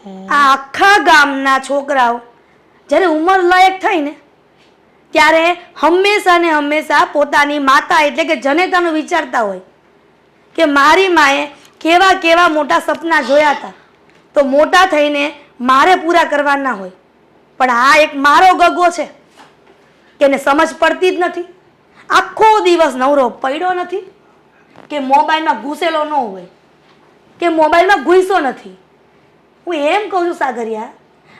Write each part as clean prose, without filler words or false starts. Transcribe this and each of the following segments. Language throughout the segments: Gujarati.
આ આખા ગામના છોકરાઓ જ્યારે ઉંમર લાયક થાય ને ત્યારે હંમેશા ને હંમેશા પોતાની માતા એટલે કે જનેતાનું વિચારતા હોય કે મારી માએ કેવા કેવા મોટા સપના જોયા હતા તો મોટા થઈને મારે પૂરા કરવાના હોય. પણ આ એક મારો ગગો છે કે એને સમજ પડતી જ નથી. આખો દિવસ નવરો પડ્યો નથી કે મોબાઈલમાં ઘૂસેલો ન હોય કે મોબાઈલમાં ઘૂસ્યો નથી. હું એમ કહું છું સાગરિયા,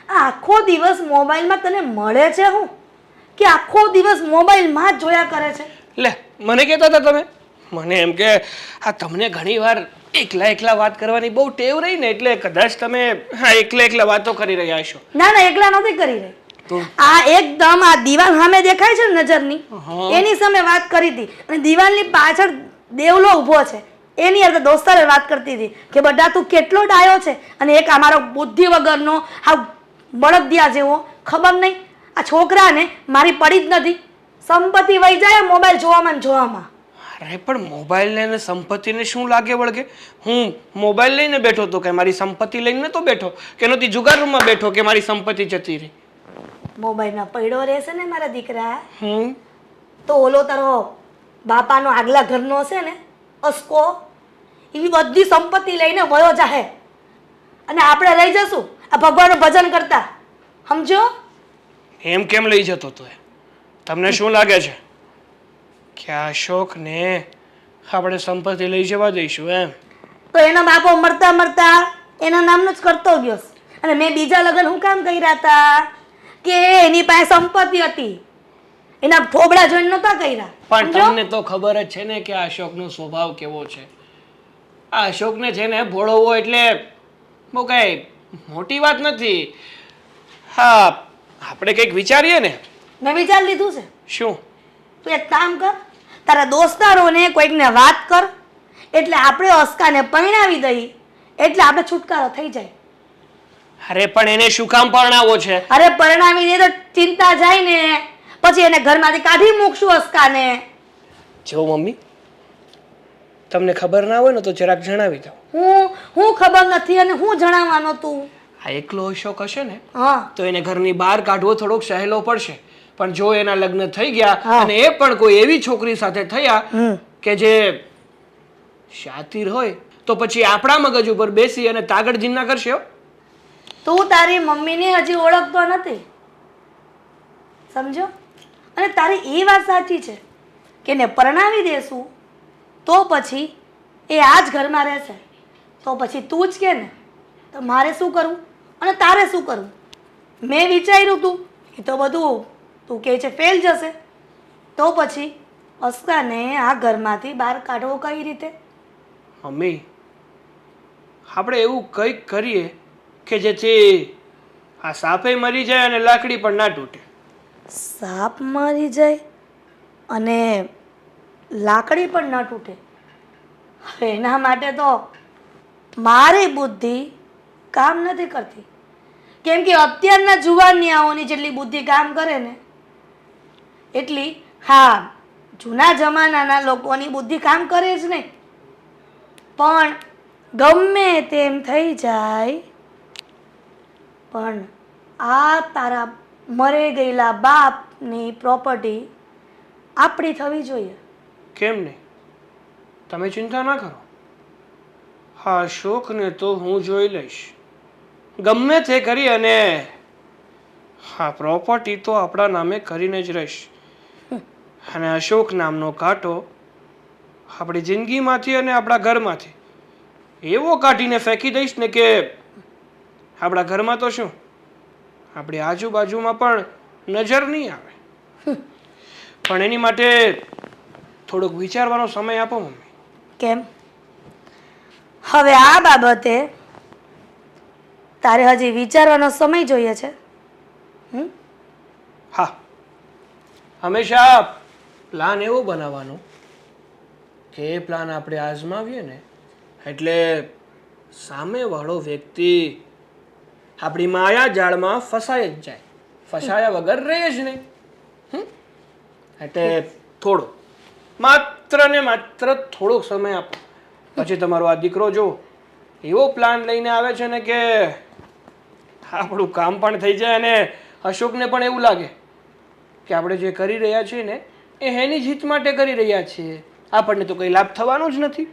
આ આખો દિવસ મોબાઈલમાં તને મળે છે હું કે આખો દિવસ મોબાઈલમાં જ જોયા કરે છે? લે મને કહેતા હતા તમે, મને એમ કે હા તમને ઘણીવાર એકલા એકલા વાત કરવાની બહુ ટેવ રહી ને એટલે કદાચ તમે હા એકલા એકલા વાતો કરી રહ્યા છો. ના ના, એકલા નથી કરી રહી. આ એકદમ આ દિવાલ સામે દેખાય છે ને નજરની, એની સામે વાત કરી હતી અને દિવાલની પાછળ દેવલો ઊભો છે એની અંદર દોસ્તારે વાત કરતી હતી કે બડા તું કેટલો ડાયો છે અને એક અમારો બુદ્ધિ વગરનો આ બળદિયા જેવો. ખબર નહીં આ છોકરાને મારી પડી જ નથી. સંપત્તિ વહી જાય મોબાઈલ જોવામાં ને જોવામાં. અરે પણ મોબાઈલ ને સંપત્તિને શું લાગે વળગે? હું મોબાઈલ લઈને બેઠો તો કે મારી સંપત્તિ લઈને તો બેઠો કે નહોતી જુગાર રૂમમાં બેઠો કે મારી સંપત્તિ જતી રહી? મોબાઈલમાં પડ્યો રહેશે ને મારા દીકરા તો ઓલો તારો બાપાનો આગલા ઘરનો છે ને અસકો એવી બધી સંપત્તિ લઈને વયો જાહે અને આપણે લઈ જશું આ ભગવાનનું ભજન કરતા. સમજો? એમ કેમ લઈ જતો તો? તમને શું લાગે છે કે આ અશોકને આપણે સંપત્તિ લઈ જવા દઈશું એમ? તો એનો બાપો મરતા મરતા એના નામનું જ કરતો ગયો અને મેં બીજા લગ્ન હું કામ કર્યા હતા કે એની પાસે સંપત્તિ હતી એના થોબડા જોઈને નહોતા કર્યા. પણ તમને તો ખબર જ છે ને કે આ અશોકનો સ્વભાવ કેવો છે. આ અશોકને છે ને ભોળવવો એટલે બહુ કઈ મોટી વાત નથી. હા આપણે કંઈક વિચારીએ ને. મેં વિચાર લીધું છે. શું? તું એક કામ કર, તારા દોસ્તારોને કોઈકને વાત કર એટલે આપણે અસ્કાને પરણાવી દઈ એટલે આપણે છુટકારો થઈ જાય. અરે પણ એને શું કામ પરણાવો છે? અરે પરણાવી દે તો ચિંતા જાય ને, પછી એને ઘરમાંથી કાઢી મૂકશું અસ્કાને. જો મમ્મી તમને ખબર ના હોય ને તો જરાક જણાવી દો. હું ખબર નથી અને હું જણાવવાનો તું? આ એકલો અશોક હશે ને હા તો એને ઘરની બહાર કાઢવો થોડોક સહેલો પડશે. પણ જો એના લગ્ન થઈ ગયા અને એ પણ કોઈ એવી છોકરી સાથે થયા કે જે શાતીર હોય તો પછી આપણા મગજ ઉપર બેસી અને તાગડ જીન્ના કરશે. તું તારી મમ્મીને હજી ઓળખતો નથી, સમજો? અને તારી એ વાત સાચી છે કે એને પરણાવી દેશું તો પછી એ આ જ ઘરમાં રહેશે. તો પછી તું જ કે ને તો મારે શું કરવું અને તારે શું કરવું? મેં વિચાર્યું તું એ તો બધું તું કહે છે ફેલ જશે. તો પછી અસ્કાને આ ઘરમાંથી બહાર કાઢવો કઈ રીતે? મમ્મી આપણે એવું કંઈક કરીએ કે જેથી આ સાપે મરી જાય અને લાકડી પણ ના તૂટે. સાપ મરી જાય અને લાકડી પણ ન તૂટે? હવે એના માટે તો મારી બુદ્ધિ કામ નથી કરતી. કેમ કે અત્યારના જુવાનિયાઓની જેટલી બુદ્ધિ કામ કરે ને એટલી હા જૂના જમાનાના લોકોની બુદ્ધિ કામ કરે જ નહીં. પણ ગમે તેમ થઈ જાય પણ આ તારા મરે ગયેલા બાપની પ્રોપર્ટી આપણી થવી જોઈએ. કેમ નહીં? તમે ચિંતા ના કરો. હા અશોકને તો હું જોઈ લઈશ. ગમે તે કરી અને હા પ્રોપર્ટી તો આપણા નામે કરીને જ રહીશ. અને અશોક નામનો કાંટો આપણી જિંદગીમાંથી અને આપણા ઘરમાંથી એવો કાઢીને ફેંકી દઈશ ને કે આપણા ઘરમાં તો શું આપણી આજુબાજુમાં પણ નજર નહીં આવે. પણ એની માટે થોડોક વિચારવાનો સમય આપો મમ્મી. કેમ? હવે આ બાબતે તારે હજી વિચારવાનો સમય જોઈએ છે? હા હંમેશા પ્લાન એવો બનાવવાનો કે એ પ્લાન આપણે આજમાવીએ ને એટલે સામેવાળો વ્યક્તિ આપણી માયા જાળમાં ફસાઈ જ જાય, ફસાયા વગર રહે જ નહીં. એટલે થોડો માત્ર ને માત્ર થોડોક સમય આપો. પછી તમારો આ દીકરો જો એવો પ્લાન લઈને આવે છે ને કે આપણું કામ પણ થઈ જાય અને અશોકને પણ એવું લાગે કે આપણે જે કરી રહ્યા છીએ ને એ એની જ હિત માટે કરી રહ્યા છીએ. આપણને તો કંઈ લાભ થવાનો જ નથી.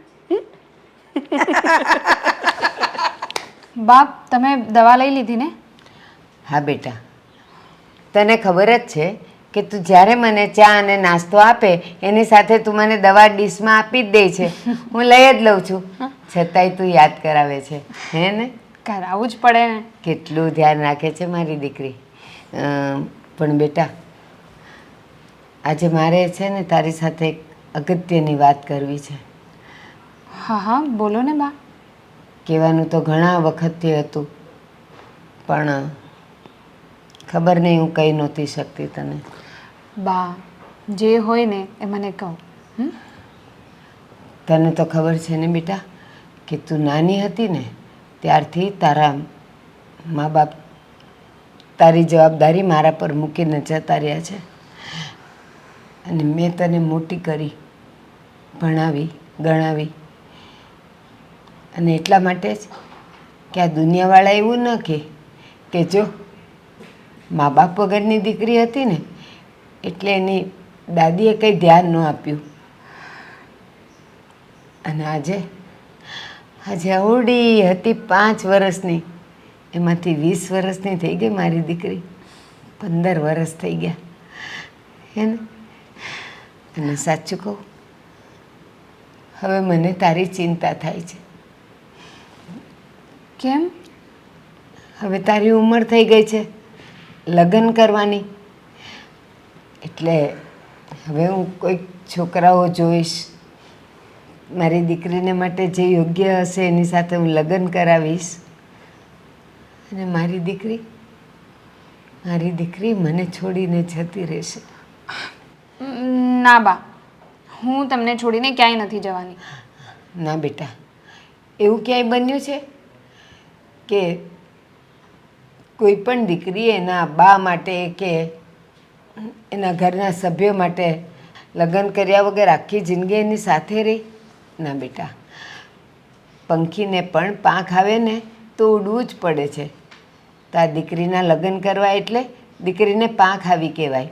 બાપ, તમે દવા લઈ લીધી ને? હા બેટા, તને ખબર જ છે કે તું જ્યારે મને ચા અને નાસ્તો આપે એની સાથે તું મને દવા ડીશમાં આપી જ દે છે. હું લઈ જ લઉં છું, છતાંય તું યાદ કરાવે છે, હે ને? કરાવવું જ પડે ને. કેટલું ધ્યાન રાખે છે મારી દીકરી. પણ બેટા, આજે મારે છે ને તારી સાથે એક અગત્યની વાત કરવી છે. હા હા, બોલો ને બા. કહેવાનું તો ઘણા વખતથી હતું, પણ ખબર નહીં હું કહી નહોતી શકતી તને. બા, જે હોય ને એ મને કહો. તને તો ખબર છે ને બેટા કે તું નાની હતી ને ત્યારથી તારા મા બાપ તારી જવાબદારી મારા પર મૂકીને જતા રહ્યા છે. અને મેં તને મોટી કરી, ભણાવી, ગણાવી, અને એટલા માટે જ કે આ દુનિયાવાળા એવું ન કહે કે જો મા બાપ વગરની દીકરી હતી ને એટલે એની દાદીએ કંઈ ધ્યાન ન આપ્યું. અને આજે અવડી હતી 5 વર્ષની, એમાંથી 20 વર્ષની થઈ ગઈ મારી દીકરી. 15 વર્ષ થઈ ગયા, હે ને? અને સાચું કહું, હવે મને તારી ચિંતા થાય છે. કેમ? હવે તારી ઉંમર થઈ ગઈ છે લગ્ન કરવાની, એટલે હવે હું કોઈક છોકરાઓ જોઈશ. મારી દીકરીને માટે જે યોગ્ય હશે એની સાથે હું લગ્ન કરાવીશ. અને મારી દીકરી મને છોડીને જતી રહેશે. ના બા, હું તમને છોડીને ક્યાંય નથી જવાની. ના બેટા, એવું ક્યાંય બન્યું છે કે કોઈ પણ દીકરી એના બા માટે કે એના ઘરના સભ્યો માટે લગ્ન કર્યા વગર આખી જિંદગી એની સાથે રહી? ના બેટા, પંખીને પણ પાંખ આવે ને તો ઉડવું જ પડે છે. તો આ દીકરીના લગ્ન કરવા એટલે દીકરીને પાંખ આવી કહેવાય,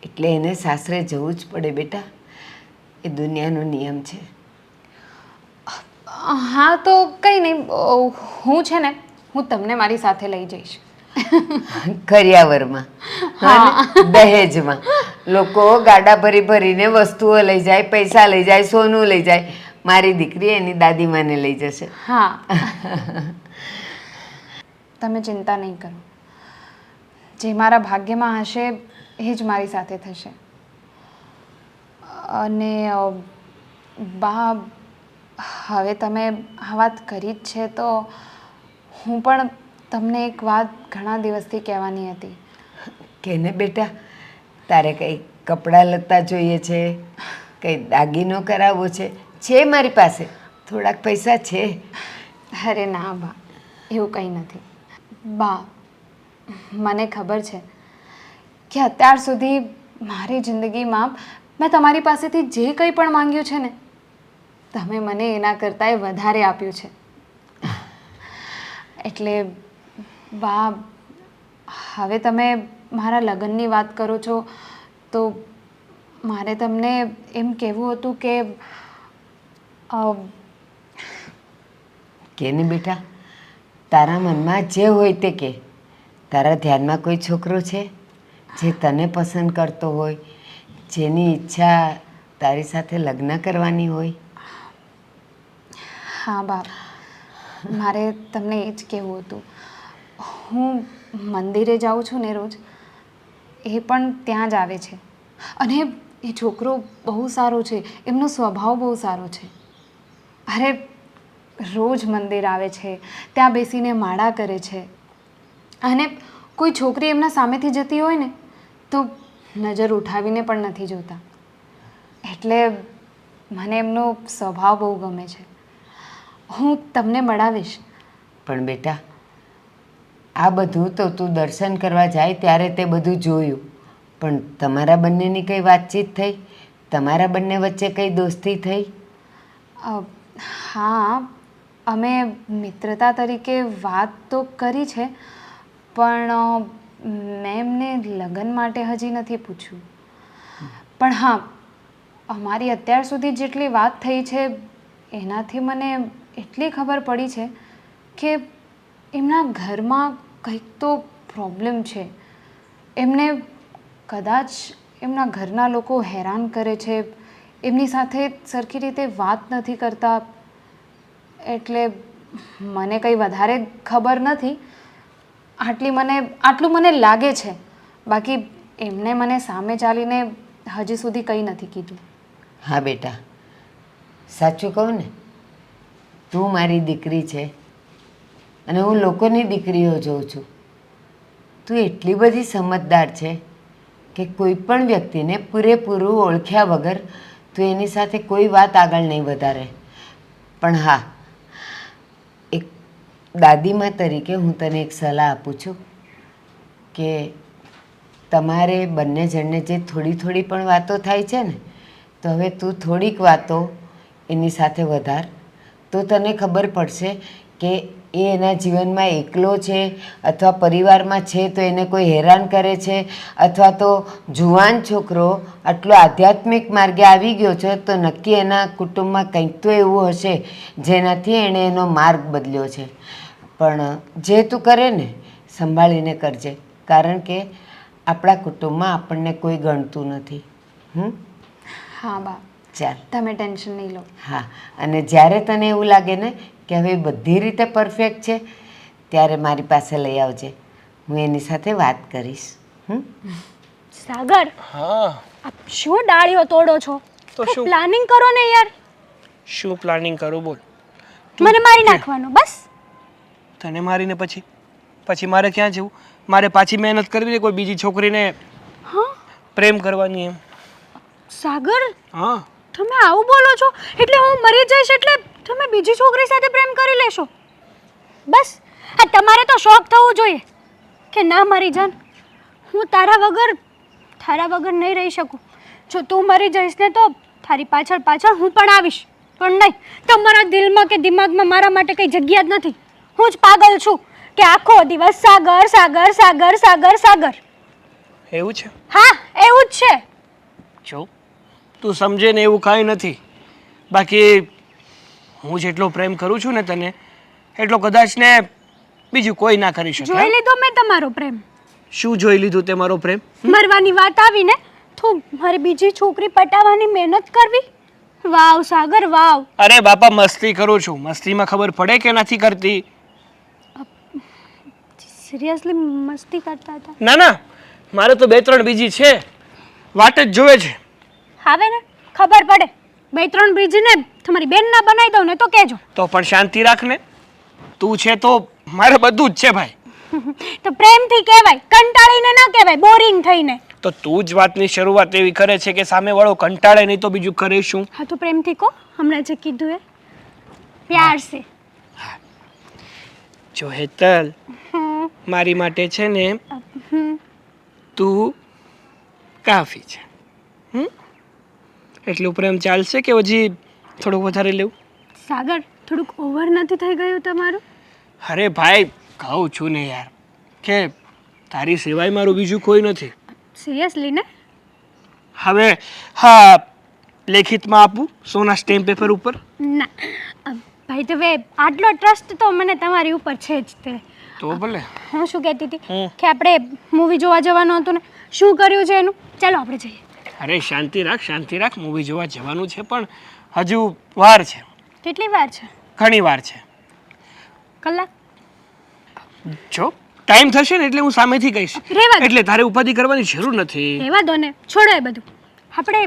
એટલે એને સાસરે જવું જ પડે બેટા. એ દુનિયાનો નિયમ છે. હા તો કંઈ નહીં, હું છે ને હું તમને મારી સાથે લઈ જઈશ. કરિયાવરમાં, દહેજમાં લોકો ગાડા ભરી ભરીને વસ્તુઓ લઈ જાય, પૈસા લઈ જાય, સોનું લઈ જાય. મારી દીકરી એની દાદીમાને લઈ જશે. હા. તમે ચિંતા નહીં કરો, જે મારા ભાગ્યમાં હશે એ જ મારી સાથે થશે. અને બા, હવે તમે આ વાત કરી જ છે તો હું પણ તમને એક વાત ઘણા દિવસથી કહેવાની હતી. કે ને બેટા, તારે કંઈ કપડાં લત્તા જોઈએ છે, કંઈ દાગીનો કરાવવો છે? છે મારી પાસે થોડાક પૈસા છે. અરે ના બા, એવું કંઈ નથી. બા, મને ખબર છે કે અત્યાર સુધી મારી જિંદગીમાં મેં તમારી પાસેથી જે કંઈ પણ માંગ્યું છે ને, તમે મને એના કરતાંય વધારે આપ્યું છે. એટલે બા, હવે તમે મારા લગ્નની વાત કરો છો તો મારે તમને એમ કહેવું હતું કે ને બેટા, તારા મનમાં જે હોય તે કે. તારા ધ્યાનમાં કોઈ છોકરો છે જે તને પસંદ કરતો હોય, જેની ઈચ્છા તારી સાથે લગ્ન કરવાની હોય? હા બાપ, મારે તમને એ જ કહેવું હતું. હું મંદિરે જાઉં છું ને રોજ, એ પણ ત્યાં જ આવે છે. અને એ છોકરો બહુ સારો છે, એમનો સ્વભાવ બહુ સારો છે. અરે રોજ મંદિર આવે છે, ત્યાં બેસીને માળા કરે છે. અને કોઈ છોકરી એમના સામેથી જતી હોય ને તો નજર ઉઠાવીને પણ નથી જોતા. એટલે મને એમનો સ્વભાવ બહુ ગમે છે. હું તમને મળાવીશ. પણ બેટા, આ બધું તો તું દર્શન કરવા જાય ત્યારે તે બધું જોયું, પણ તમારા બંનેની કંઈ વાતચીત થઈ? તમારા બંને વચ્ચે કંઈ દોસ્તી થઈ? હા, અમે મિત્રતા તરીકે વાત તો કરી છે, પણ મેં એમને લગ્ન માટે હજી નથી પૂછ્યું. પણ હા, અમારી અત્યાર સુધી જેટલી વાત થઈ છે એનાથી મને એટલી ખબર પડી છે કે એમના ઘરમાં કંઈક તો પ્રોબ્લેમ છે. એમને કદાચ એમના ઘરના લોકો હેરાન કરે છે, એમની સાથે સરખી રીતે વાત નથી કરતા. એટલે મને કંઈ વધારે ખબર નથી. આટલું મને લાગે છે. બાકી એમને મને સામે ચાલીને હજી સુધી કંઈ નથી કીધું. હા બેટા, સાચું કહું ને, તું મારી દીકરી છે અને હું લોકોની દીકરીઓ જોઉં છું. તું એટલી બધી સમજદાર છે કે કોઈ પણ વ્યક્તિને પૂરેપૂરું ઓળખ્યા વગર તું એની સાથે કોઈ વાત આગળ નહીં વધારે. પણ હા, એક દાદીમા તરીકે હું તને એક સલાહ આપું છું કે તમારે બંને જણને જે થોડી થોડી પણ વાતો થાય છે ને, તો હવે તું થોડીક વાતો એની સાથે વધાર, તો તને ખબર પડશે કે એ એના જીવનમાં એકલો છે અથવા પરિવારમાં છે તો એને કોઈ હેરાન કરે છે, અથવા તો જુવાન છોકરો આટલો આધ્યાત્મિક માર્ગે આવી ગયો છે તો નક્કી એના કુટુંબમાં કંઈક તો એવું હશે જેનાથી એણે એનો માર્ગ બદલ્યો છે. પણ જે તું કરે ને સંભાળીને કરજે, કારણ કે આપણા કુટુંબમાં આપણને કોઈ ગણતું નથી. હા બા, ચાલ. તમે ટેન્શન નહીં લો. હા, અને જ્યારે તને એવું લાગે ને કે હવે બધી રીતે પરફેક્ટ છે ત્યારે મારી પાસે લઈ આવજે, હું એની સાથે વાત કરીશ. સાગર, હા આપ શું ડાળીઓ તોડો છો? તો શું? પ્લાનિંગ કરો ને યાર. શું પ્લાનિંગ કરું બોલ? મને મારી નાખવાનો બસ. તને મારીને પછી મારે ક્યાં જવું? મારે પાછી મહેનત કરવી ને કોઈ બીજી છોકરીને હા પ્રેમ કરવાની એમ? સાગર, હા, તમે આવું બોલો છો એટલે હું મરી જઈશ એટલે તમે બીજી છોકરી સાથે પ્રેમ કરી લેશો? બસ, આ તમારે તો શોખ થવું જોઈએ કે ના મારી જાન, હું તારા વગર નહીં રહી શકું. જો તું મરી જઈશ ને તો તારી પાછળ હું પણ આવીશ, પણ નહીં, તમારા દિલમાં કે દિમાગમાં મારા માટે કંઈ જગ્યા જ નથી. હું જ પાગલ છું કે આખો દિવસ સાગર સાગર સાગર સાગર સાગર. એવું છે? હા, એવું જ છે. જો તું સમજે ને એવું કાંઈ નથી. બાકી હું જેટલો પ્રેમ કરું છું ને તને, એટલો કદાચ ને બીજું કોઈ ના કરી શકે. જોઈ લીધો મેં તમારો પ્રેમ. શું જોઈ લીધું તે મારો પ્રેમ? મરવાની વાત આવીને તો મારે બીજી છોકરી પટાવવાની મહેનત કરવી. વાવ સાગર વાવ. અરે બાપા, મસ્તી કરું છું. મસ્તીમાં ખબર પડે કે નથી કરતી? સિરિયસલી મસ્તી કરતા હતા? ના ના, મારે તો 2-3 બીજી છે, વાટ જ જોવે છે. હવે ને ખબર પડે. 2-3 બીજીને તમારી બેન ના બનાવી દઉં ને તો કહેજો. તો પણ શાંતિ રાખ ને, તું છે તો મારે બધું જ છે ભાઈ. તો પ્રેમથી કહેવાય, કંટાળીને ના કહેવાય, બોરિંગ થઈને. તો તું જ વાતની શરૂઆત એવી કરે છે કે સામેવાળો કંટાળે નહીં તો બીજું કરે શું? હા તો પ્રેમથી કહો, હમણાં જે કીધું એ પ્યાર છે. જો હેતલ, મારી માટે છે ને તું કાફી છે. એટલું પ્રેમ ચાલશે કે હજી થોડુંક વધારે લેવું? સાગર, થોડુંક ઓવર નથી થઈ ગયું તમારું? અરે ભાઈ, કહું છું ને યાર કે તારી સિવાય મારું બીજું કોઈ નથી. સિરિયસલી ને? હવે હા, લેખિતમાં આપું સોના સ્ટેમ્પ પેપર ઉપર? ના ભાઈ, તમે આટલો ટ્રસ્ટ તો મને તમારી ઉપર છે જ તે. તો ભલે. હું શું કહેતી હતી કે આપણે મૂવી જોવા જવાનું હતું ને, શું કર્યું છે એનું? ચાલો આપણે જઈએ. અરે શાંતિ રાખ, મૂવી જોવા જવાનું છે પણ હજુ વાર છે. કેટલી વાર છે? ઘણી વાર છે. કલાક? જો ટાઈમ થશે ને એટલે હું સામેથી કહીશ. રહેવા દો. એટલે તારે ઉપાધિ કરવાની જરૂર નથી. રહેવા દો ને, છોડો એ બધું. આપણે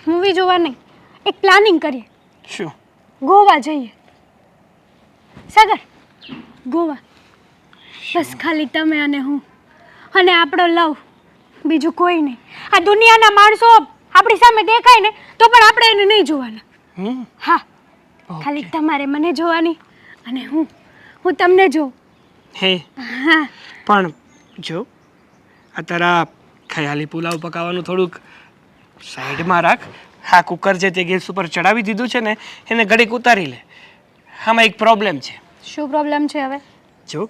મૂવી જોવા નહીં, એક પ્લાનિંગ કરીએ. શું? ગોવા જઈએ. સાગર, ગોવા. બસ ખાલી તમે અને હું અને આપણો લવ, બીજું કોઈ નહીં. આ દુનિયાના માણસો આપણી સામે દેખાય ને તો પણ આપણે એને નહીં જોવાના. હા, ખાલી તમારે મને જોવાની અને હું તમને જોઉં. હે હા. પણ જો આ તારા ખયાલી પુલાવ પકાવવાનું થોડુંક સાઈડમાં રાખ. હા, કુકર છે તે ગેસ ઉપર ચડાવી દીધું છે ને, એને ઘડીક ઉતારી લે. આમાં એક પ્રોબ્લેમ છે. શું પ્રોબ્લેમ છે હવે? જો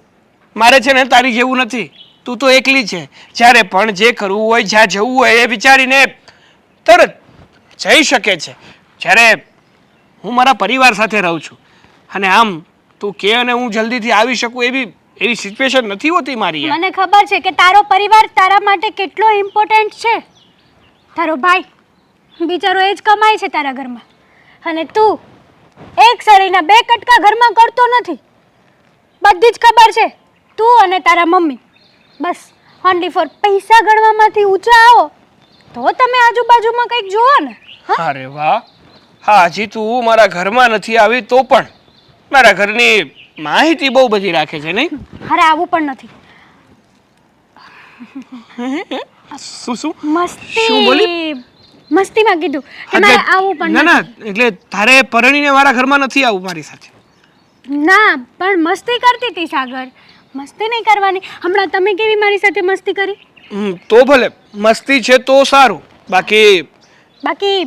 મારે છે ને તારી જેવું નથી. તું તો એકલી છે. જ્યારે પણ જે કરવું હોય જ્યાં જવું હોય એ વિચારીને તરત જઈ શકે છે. જ્યારે હું મારા પરિવાર સાથે રહું છું અને આમ તું કે અને હું જલ્દીથી આવી શકું એવી સિચ્યુએશન નથી હોતી મારી યાર. મને ખબર છે કે તારો પરિવાર તારા માટે કેટલો ઇમ્પોર્ટન્ટ છે. તારો ભાઈ બિચારો એ જ કમાય છે તારા ઘરમાં, અને તું એક સળીના બે કટકા ઘરમાં કરતો નથી. બધી જ ખબર છે. તું અને તારા મમ્મી બસ ઓનલી ફોર પૈસા ગણવામાંથી ઊંચા આવો તો તમે આજુબાજુમાં કંઈક જુઓ ને. અરે વાહ. હા, હજી તું મારા ઘરમાં નથી આવી તો પણ મારા ઘરની માહિતી બહુ બધી રાખે છે નહીં? અરે આવું પણ નથી. શું શું મસ્તી શું બોલી? મસ્તીમાં કીધું કે હા, મારે આવું પણ ના ના, નથી. એટલે તારે પરણીને મારા ઘરમાં નથી આવવું મારી સાથે. ના પણ મસ્તી કરતી હતી સાગર. મસ્તી નહીં કરવાની. હમણાં તમે કેવી મારી સાથે મસ્તી કરી? તો ભલે મસ્તી છે તો સારું, બાકી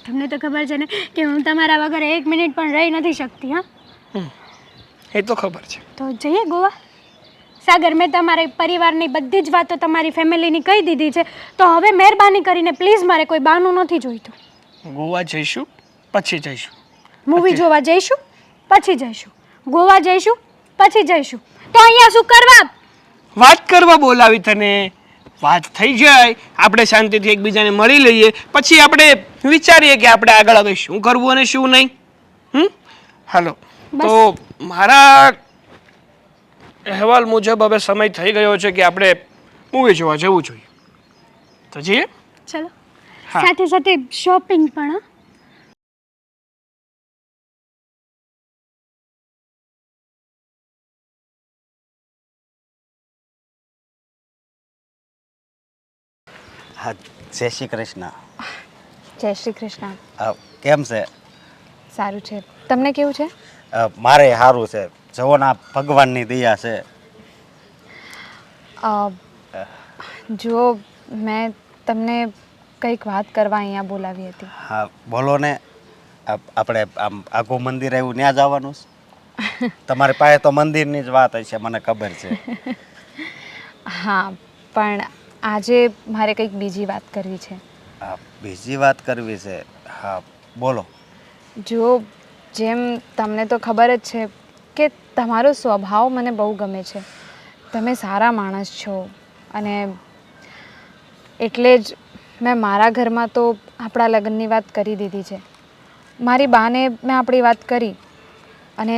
તમને તો ખબર છે ને કે હું તમારા વગર એક મિનિટ પણ રહી નથી શકતી. હા, એ તો ખબર છે. તો જઈએ ગોવા. સાગર, મેં તમારા પરિવારની બધી જ વાતો તમારી ફેમિલીની કહી દીધી છે, તો હવે મહેરબાની કરીને પ્લીઝ મારે કોઈ બહાનું નથી જોઈતું. ગોવા જઈશું પછી જઈશું. મૂવી જોવા જઈશું પછી જઈશું, ગોવા જઈશું પછી જઈશું. તો અહીંયા શું કરવા? વાત કરવા બોલાવી તને. વાત થઈ જાય, આપણે શાંતિથી એકબીજાને મળી લઈએ, પછી આપણે વિચારીએ કે આપણે આગળ હવે શું કરવું અને શું નહીં. હાલો, તો મારા અહેવાલ મુજબ હવે સમય થઈ ગયો છે કે આપણે મૂવી જોવા જવું જોઈએ. તો જઈએ. ચલો, હા. સાથે સાથે શોપિંગ પણ. હા, હા, જય શ્રી કૃષ્ણ. જય શ્રી કૃષ્ણ. કેમ છે? સારું છે. તમને કેવું છે? મારે સારું છે. જુઓ ને, આ ભગવાનની દયા છે. જો મેં તમને કંઈક વાત કરવા અહીંયા બોલાવી હતી. હા, બોલો ને. આપણે આમ આખું મંદિર આવ્યું ત્યાં જવાનું છે? તમારી પાસે તો મંદિરની જ વાત હશે, મને ખબર છે. હા, પણ આજે મારે કંઈક બીજી વાત કરવી છે. બીજી વાત કરવી છે? હા, બોલો. જો જેમ તમને તો ખબર જ છે કે તમારો સ્વભાવ મને બહુ ગમે છે. તમે સારા માણસ છો, અને એટલે જ મેં મારા ઘરમાં તો આપણા લગ્નની વાત કરી દીધી છે. મારી બાને મેં આપણી વાત કરી, અને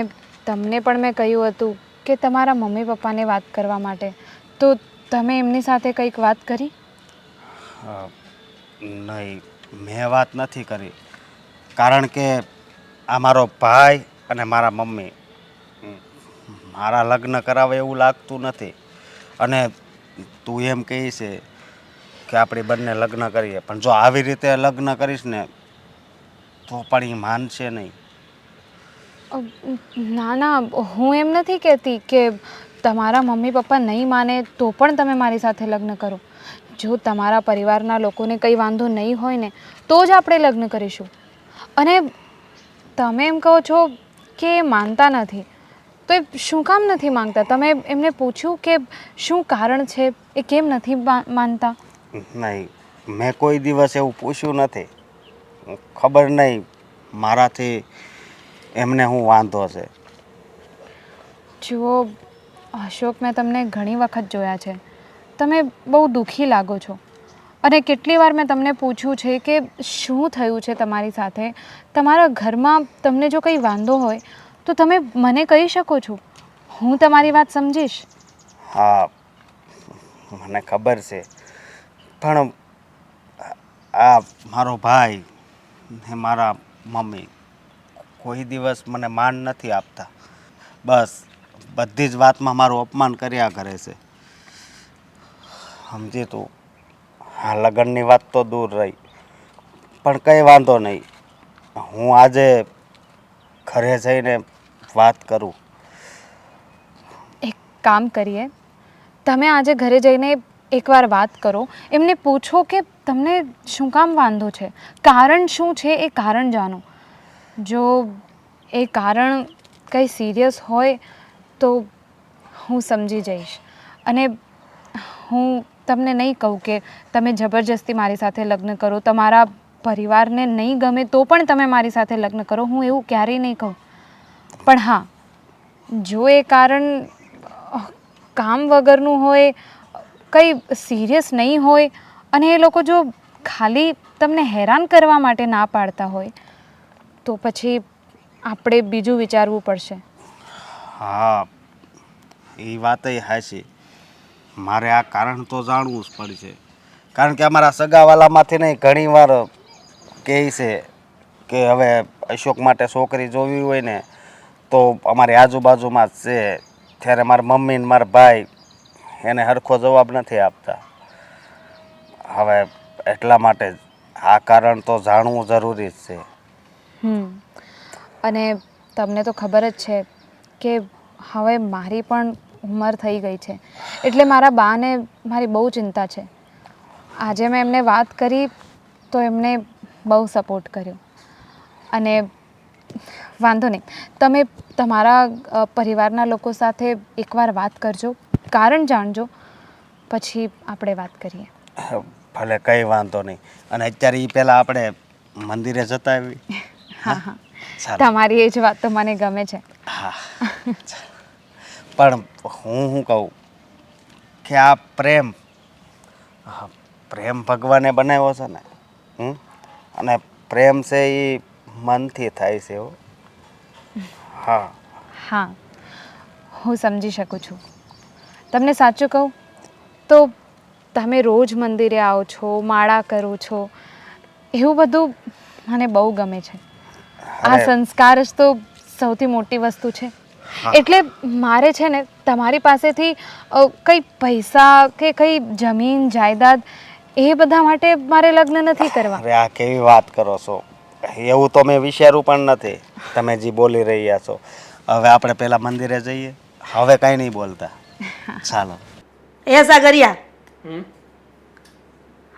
તમને પણ મેં કહ્યું હતું કે તમારા મમ્મી પપ્પાને વાત કરવા માટે. તો તમે એમની સાથે કંઈક વાત કરી? નહીં, મેં વાત નથી કરી. કારણ કે આ મારો ભાઈ અને મારા મમ્મી મારા લગ્ન કરાવે એવું લાગતું નથી. અને તું એમ કહે છે કે આપણે બંને લગ્ન કરીએ, પણ જો આવી રીતે લગ્ન કરીશ ને તો પણ એ માનશે નહીં. ના ના, હું એમ નથી કહેતી કે તમારા મમ્મી પપ્પા નહીં માને તો પણ તમે મારી સાથે લગ્ન કરો. જો તમારા પરિવારના લોકોને કંઈ વાંધો નહીં હોય ને તો જ આપણે લગ્ન કરીશું. અને તમે એમ કહો છો કે એ માનતા નથી, તો એ શું કામ નથી માંગતા? તમે એમને પૂછ્યું કે શું કારણ છે, એ કેમ નથી માનતા? નહીં, મેં કોઈ દિવસ એવું પૂછ્યું નથી. ખબર નહીં મારાથી એમને શું વાંધો છે. જુઓ અશોક, મેં તમને ઘણી વખત જોયા છે, તમે બહુ દુઃખી લાગો છો. અને કેટલી વાર મેં તમને પૂછ્યું છે કે શું થયું છે તમારી સાથે. તમારા ઘરમાં તમને જો કંઈ વાંધો હોય તો તમે મને કહી શકો છો, હું તમારી વાત સમજીશ. હા, મને ખબર છે, પણ આ મારો ભાઈ ને મારા મમ્મી કોઈ દિવસ મને માન નથી આપતા. બસ બધી જ વાતમાં મારું અપમાન કર્યા કરે છે. સમજી તું, આ લગ્નની વાત તો દૂર રહી, પણ કંઈ વાંધો નહીં. હું આજે ઘરે જઈને વાત કરું. એક કામ કરીએ, તમે આજે ઘરે જઈને એકવાર વાત કરો, એમને પૂછો કે તમને શું કામ વાંધો છે, કારણ શું છે એ કારણ જાણો. જો એ કારણ કંઈ સિરિયસ હોય તો હું સમજી જઈશ. અને હું તમને નહીં કહું કે તમે જબરજસ્તી મારી સાથે લગ્ન કરો, તમારા પરિવારને નહીં ગમે તો પણ તમે મારી સાથે લગ્ન કરો, હું એવું ક્યારેય નહીં કહું. પણ હા, જો એ કારણ કામ વગરનું હોય, કંઈ સિરિયસ નહીં હોય, અને એ લોકો જો ખાલી તમને હેરાન કરવા માટે ના પાડતા હોય, તો પછી આપણે બીજું વિચારવું પડશે. હા, એ વાત હાચી. મારે આ કારણ તો જાણવું જ પડશે, કારણ કે અમારા સગાવાલામાંથી નહીં ઘણીવાર કહે છે કે હવે અશોક માટે છોકરી જોવી હોય ને તો અમારી આજુબાજુમાં જ છે. ત્યારે મારા મમ્મી ને મારા ભાઈ એને સરખો જવાબ નથી આપતા. હવે એટલા માટે જ આ કારણ તો જાણવું જરૂરી જ છે. અને તમને તો ખબર જ છે કે હવે મારી પણ ઉંમર થઈ ગઈ છે, એટલે મારા બાને મારી બહુ ચિંતા છે. આજે મેં એમને વાત કરી તો એમને બહુ સપોર્ટ કર્યો. અને વાંધો નહીં, તમે તમારા પરિવારના લોકો સાથે એકવાર વાત કરજો, કારણ જાણજો, પછી આપણે વાત કરીએ. ભલે, કંઈ વાંધો નહીં. અને અત્યારે એ પહેલાં આપણે મંદિરે જતા આવી. હા હા, તમારી એ જ વાત તો મને ગમે છે. હા, પણ હું કહું કે આ પ્રેમ ભગવાને બનાવ્યો છે ને, અને પ્રેમ છે એ મનથી થાય છે. હા હા, હું સમજી શકું છું. તમને સાચું કહું તો તમે રોજ મંદિરે આવો છો, માળા કરો છો, એવું બધું મને બહુ ગમે છે. આ સંસ્કાર જ તો સૌથી મોટી વસ્તુ છે. એટલે મારે છે ને તમારી પાસેથી કંઈ પૈસા કે કંઈ જમીન જાયદાદ એ બધા માટે મારે લગ્ન નથી કરવા. અરે આ કેવી વાત કરો છો? એવું તો મેં વિચાર્યું પણ નથી, તમે જે બોલી રહ્યા છો. હવે આપણે પહેલાં મંદિરે જઈએ, હવે કાંઈ નહીં બોલતા. ચાલો. એ સાગરિયા,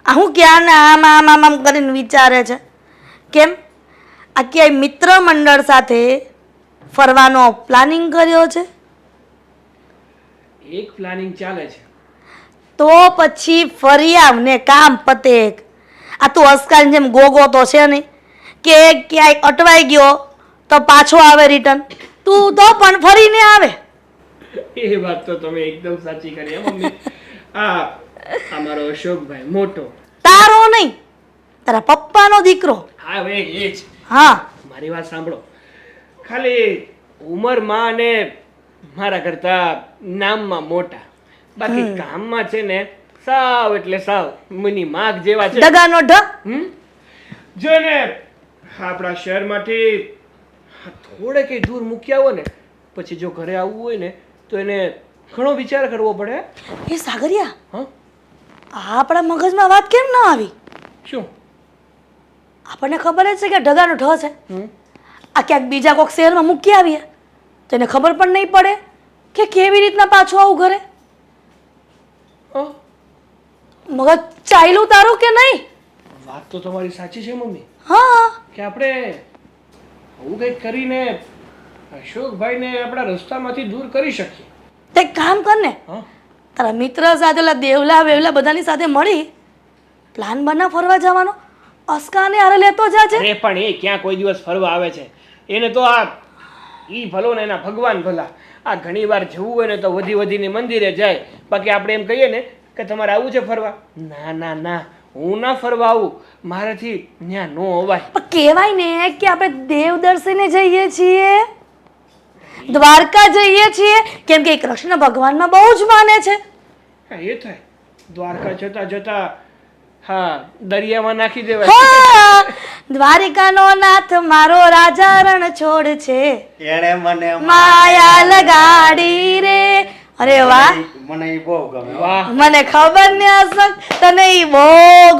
આ હું ક્યાં ને આમ કરીને વિચારે છે? કેમ આ ક્યાંય મિત્ર મંડળ સાથે ફરવાનો પ્લાનિંગ કર્યો છે? એક પ્લાનિંગ ચાલે છે. તો પછી ફરી આવ ને કામ પતે. આ તું અસ્કાની જેમ ગોગો તો છે નહીં કે ક્યાંય અટવાઈ ગયો તો પાછો આવે રિટર્ન. તું તો પણ ફરીને આવે. એ વાત તો તમે એકદમ સાચી કરી હે મમ્મી. આ અમારો અશોકભાઈ મોટો, તારો નહીં, તારા પપ્પાનો દીકરો. હા ભાઈ એ જ. હા, મારી વાત સાંભળો, ખાલી ઉંમરમાં અને મારા કરતા નામમાં મોટા, બાકી કામમાં છે ને સાવ એટલે સાવ મની માગ જેવા છે. ડગાનો ઢ. જો ને આપણા શહેરમાંથી થોડે કઈ દૂર મૂક્યા હોય ને પછી જો ઘરે આવવું હોય ને તો એને ઘણો વિચાર કરવો પડે. એ સાગરિયા, હા, આપણા મગજમાં વાત કેમ ના આવી? શું? આપણને ખબર જ છે કે ઢગાનો ઢ છે. આ ક્યાંક બીજા કોઈક શહેરમાં મૂકી આવીએ તો એને ખબર પણ નહીં પડે કે કેવી રીતના પાછું આવું ઘરે. મગજ ચાલ્યું તારું કે નહીં? વાત તો તમારી સાચી છે મમ્મી, હા, કે આપણે આવું કંઈક કરીને અશોકભાઈને આપણા રસ્તામાંથી દૂર કરી શકીએ. તે એક કામ કર ને, હા, તારા મિત્ર સાથે ઓલા દેવલા વેવલા બધાની સાથે મળી પ્લાન બના ફરવા જવાનો. અસ્કાને હારે લેતો જાજે. અરે પણ એ ક્યાં કોઈ દિવસ ફરવા આવે છે? એને તો આ ઈ ભલો ને એના ભગવાન ભલા. આ ઘણી વાર જવું હોય ને તો વધી વધીને મંદિરે જાય, બાકી આપણે એમ કહીએ ને કે તમારે આવું છે ફરવા, ના ના ના, હું ના ફરવા આવું, મારાથી ત્યાં નો અવાય. પણ કહેવાય ને કે આપણે દેવ દર્શને જઈએ છીએ, દ્વારકા જઈએ છીએ, કેમ કે એ કૃષ્ણ ભગવાનમાં બહુ જ માને છે. હા, એ થાય. દ્વારકા જતા જતા હા દરિયામાં નાખી દેવાય. હા, દ્વારિકાનો નાથ મારો રાજા રણ છોડ છે, એણે મને માયા લગાડી રે. અરે વાહ, મને એ બહુ ગમે. વાહ. મને ખબર ને અશોક તને ઈ બહુ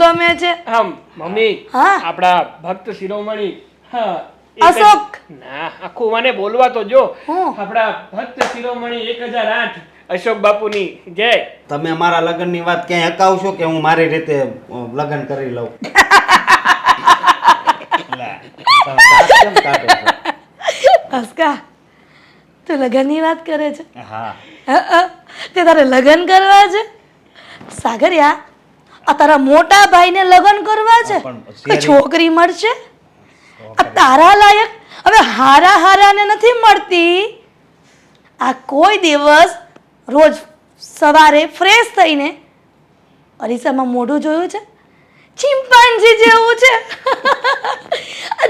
ગમે છે. આમ મમ્મી, હા. આપણા ભક્ત શિરોમણી, હા એક જ- અશોક. ના, આખું મને બોલવા તો જો. હું? આપણા ભક્ત શિરોમણી 1008 અશોક બાપુની જય. તમે મારા લગ્નની વાત ક્યાંય અકાવશો કે હું મારી રીતે લગ્ન કરી લઉં? લે, તમે દાંત કેમ કાઢો છો? અસ્કા, તું લગ્નની વાત કરે છે? હા તે તારે લગ્ન કરવા છે? સાગરિયા, આ તારા મોટા ભાઈને લગ્ન કરવા છે? પણ કે છોકરી મળશે આ તારા લાયક? હવે હારા હારાને નથી મળતી. આ કોઈ દિવસ રોજ સવારે ફ્રેશ થઈને અરીસામાં મોઢું જોયું છે? ચિમ્પાન્જી જેવું છે.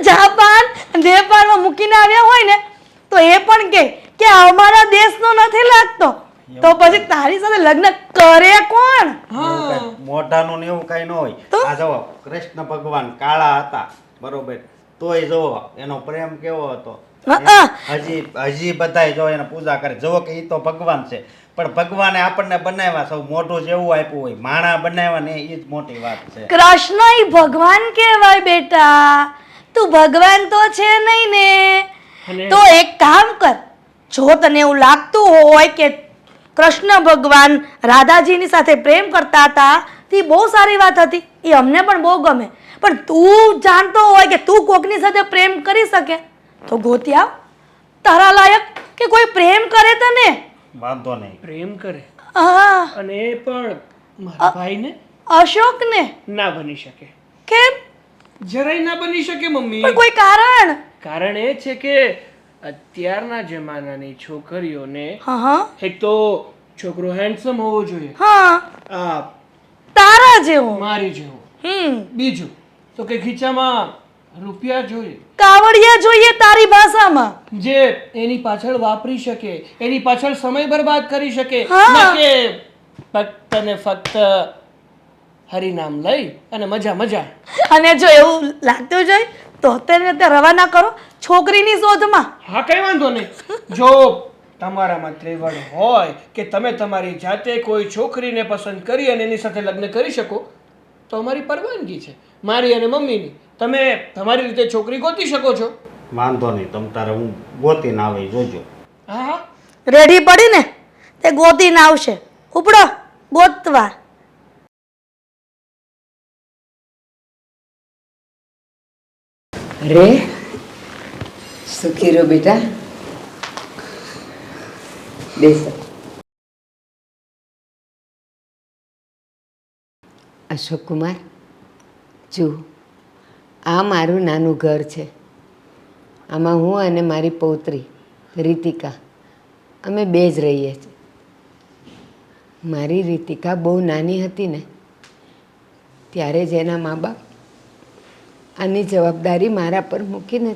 જાપાન નેપાળમાં મૂકીને આવ્યા હોય ને તો એ પણ કે અમારા દેશનો નથી લાગતો. તો પછી તારી સાથે લગ્ન કરે કોણ? એવું કાંઈ મોઢાનું ને એવું કાંઈ ન હોય. આ જુઓ કૃષ્ણ ભગવાન કાળા હતા બરોબર, તોય જુઓ એનો પ્રેમ કેવો હતો. હજી બધાય જો એને પૂજા કરે. જુઓ કે એ તો ભગવાન છે, પણ ભગવાને આપણને બનાવ્યા સૌ મોઢું જેવું આપ્યું હોય, માણા બનાવ્યા ને એ જ મોટી વાત છે. કૃષ્ણ ઈ ભગવાન કહેવાય બેટા, તું ભગવાન તો છે નહીં ને. તો એક કામ કર, જો તને એવું લાગતું હોય કે કૃષ્ણ ભગવાન રાધાજીની સાથે પ્રેમ કરતા હતા તે બહુ સારી વાત હતી, એ અમને પણ બહુ ગમે, પણ તું જાણતો હોય કે તું કોકની સાથે પ્રેમ કરી શકે તો ગોતી આવ તારા લાયક કે કોઈ પ્રેમ કરે તને. વાંધો નહીં. પ્રેમ કરે હા, અને એ પણ મારા ભાઈને અશોકને. ના બની શકે, કેમ? જરાય ના બની શકે મમ્મી. પણ કોઈ કારણ? કારણ એ છે કે અત્યારના જમાનાની છોકરીઓને હા હા એક તો છોકરો હેન્ડસમ હોવો જોઈએ, હા, આ તારા જેવો. મારી જેવો. બીજું તો કે ખીચામાં રૂપિયા જોઈએ, કાવડિયા જોઈએ તારી ભાષામાં. જે એની પાછળ વાપરી શકે, એની પાછળ સમય બરબાદ કરી શકે, હા. ના કે ફક્ત ને ફક્ત હરિનામ લઈ અને મજા મજા. અને જો એવું લાગતું જોઈએ તો તેને તે રવાના કરો છોકરીની શોધમાં. હા, કઈ વાંધો નહીં. જો તમારામાં ત્રેવડ હોય કે તમે તમારી જાતે કોઈ છોકરીને પસંદ કરી અને એની સાથે લગ્ન કરી શકો તો અમારી પરવાનગી છે, મારી અને મમ્મીની. તમે તમારી રીતે છોકરી ગોતી શકો છો. વાંધો નહીં, તમ તારે હું ગોતીને આવે જોજો. હા હા, રેડી પડી ને તે ગોતીને આવશે. ઉપડો ગોતવા. અરે સુખી રહો બેટા, બેસો. અશોક કુમાર, જુઓ આ મારું નાનું ઘર છે. આમાં હું અને મારી પૌત્રી રીતિકા અમે બે જ રહીએ છીએ. મારી રીતિકા બહુ નાની હતી ને ત્યારે જ એના મા બાપ આની જવાબદારી મારા પર મૂકીને.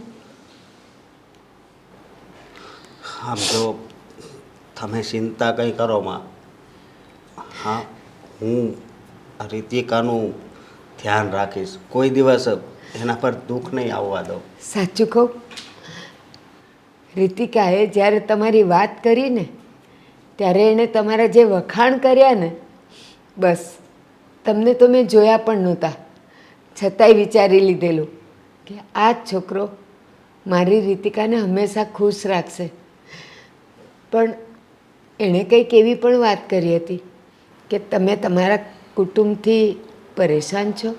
આમ જો તમે ચિંતા કંઈ કરો માં. હા, હું રીતિકાનું ધ્યાન રાખીશ. કોઈ દિવસ એના પર દુઃખ નહીં આવવા દઉં. સાચું કહું, રીતિકાએ જ્યારે તમારી વાત કરી ને ત્યારે એણે તમારા જે વખાણ કર્યા ને, બસ તમને તો મેં જોયા પણ નહોતા, છતાંય વિચારી લીધેલું કે આ જ છોકરો મારી રીતિકાને હંમેશા ખુશ રાખશે. પણ એણે કંઈક એવી પણ વાત કરી હતી કે તમે તમારા કુટુંબથી પરેશાન છો,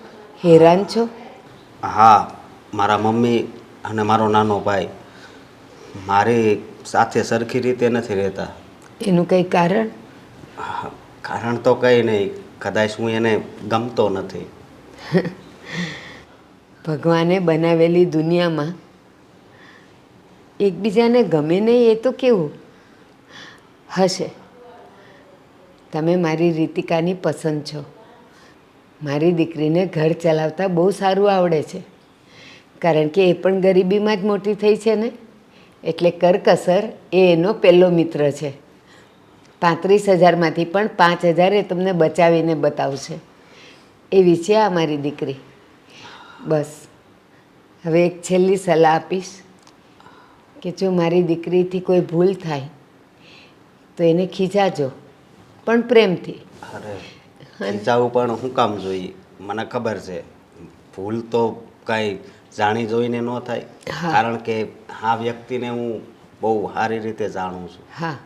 હેરાન છો. હા, મારા મમ્મી અને મારો નાનો ભાઈ મારી સાથે સરખી રીતે નથી રહેતા. એનું કંઈ કારણ? કારણ તો કંઈ નહીં, કદાચ હું એને ગમતો નથી. ભગવાને બનાવેલી દુનિયામાં એકબીજાને ગમે નહીં એ તો કેવું હશે. તમે મારી રીતિકાની પસંદ છો. મારી દીકરીને ઘર ચલાવતા બહુ સારું આવડે છે, કારણ કે એ પણ ગરીબીમાં જ મોટી થઈ છે ને, એટલે કરકસર એ એનો પહેલો મિત્ર છે. 35,000માંથી પણ 5,000 એ તમને બચાવીને બતાવશે. એવી છે આ મારી દીકરી. બસ હવે એક છેલ્લી સલાહ આપીશ કે જો મારી દીકરીથી કોઈ ભૂલ થાય તો એને ખીજાજો, પણ પ્રેમથી. અરે ખીજાવું પણ શું કામ જોઈએ? મને ખબર છે ભૂલ તો કાંઈ જાણી જોઈને ન થાય, કારણ કે આ વ્યક્તિને હું બહુ સારી રીતે જાણું છું. હા,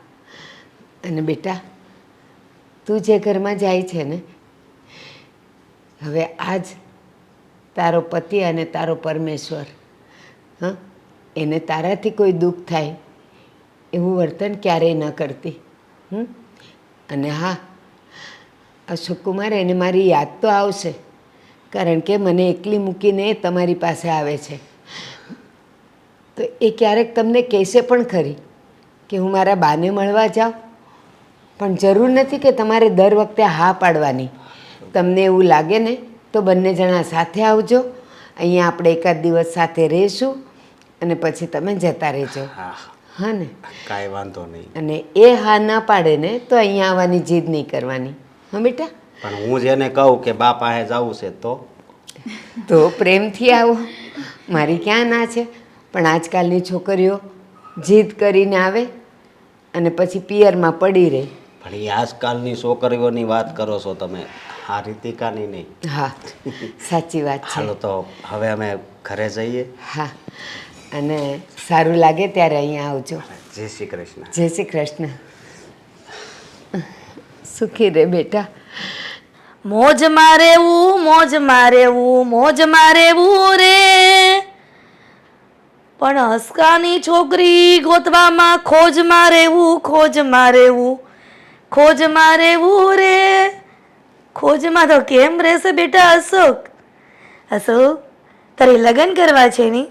અને બેટા તું જે ઘરમાં જાય છે ને, હવે આજ તારો પતિ અને તારો પરમેશ્વર, હા, એને તારાથી કોઈ દુઃખ થાય એવું વર્તન ક્યારેય ન કરતી. અને હા, અશોક કુમાર, એને મારી યાદ તો આવશે, કારણ કે મને એકલી મૂકીને એ તમારી પાસે આવે છે. તો એ ક્યારેક તમને કહેશે પણ ખરી કે હું મારા બાને મળવા જાઉં. પણ જરૂર નથી કે તમારે દર વખતે હા પાડવાની. તમને એવું લાગે ને તો બંને જણા સાથે આવજો, અહીંયા આપણે એકાદ દિવસ સાથે રહીશું અને પછી તમે જતા રહેજો. હા, હા ને? કાંઈ વાંધો નહીં. અને એ હા ના પાડે ને તો અહીંયા આવવાની જીદ નહીં કરવાની. હા બેટા? પણ હું જેને કહું કે બા પાસે જવું છે તો પ્રેમથી આવો, મારી ક્યાં ના છે. પણ આજકાલની છોકરીઓ જીદ કરીને આવે અને પછી પિયરમાં પડી રહે. પણ એ આજકાલની છોકરીઓની વાત કરો છો તમે, આ રીતિકાની નહીં. હા, સાચી વાત છે. ચાલો તો હવે અમે ઘરે જઈએ. હા, અને સારું લાગે ત્યારે અહીંયા આવજો. જય શ્રી કૃષ્ણ. જય શ્રી કૃષ્ણ. સુખી રે બેટા. મોજમાં રહેવું, મોજમાં રહેવું, મોજમાં રહેવું રે, પણ હસકાની છોકરી ગોતવામાં ખોજમાં રહેવું, ખોજમાં રહેવું, ખોજમાં રહેવું રે. ખોજમાં તો કેમ રહેશે બેટા અશોક? અશોક, તારે લગ્ન કરવા છે ને,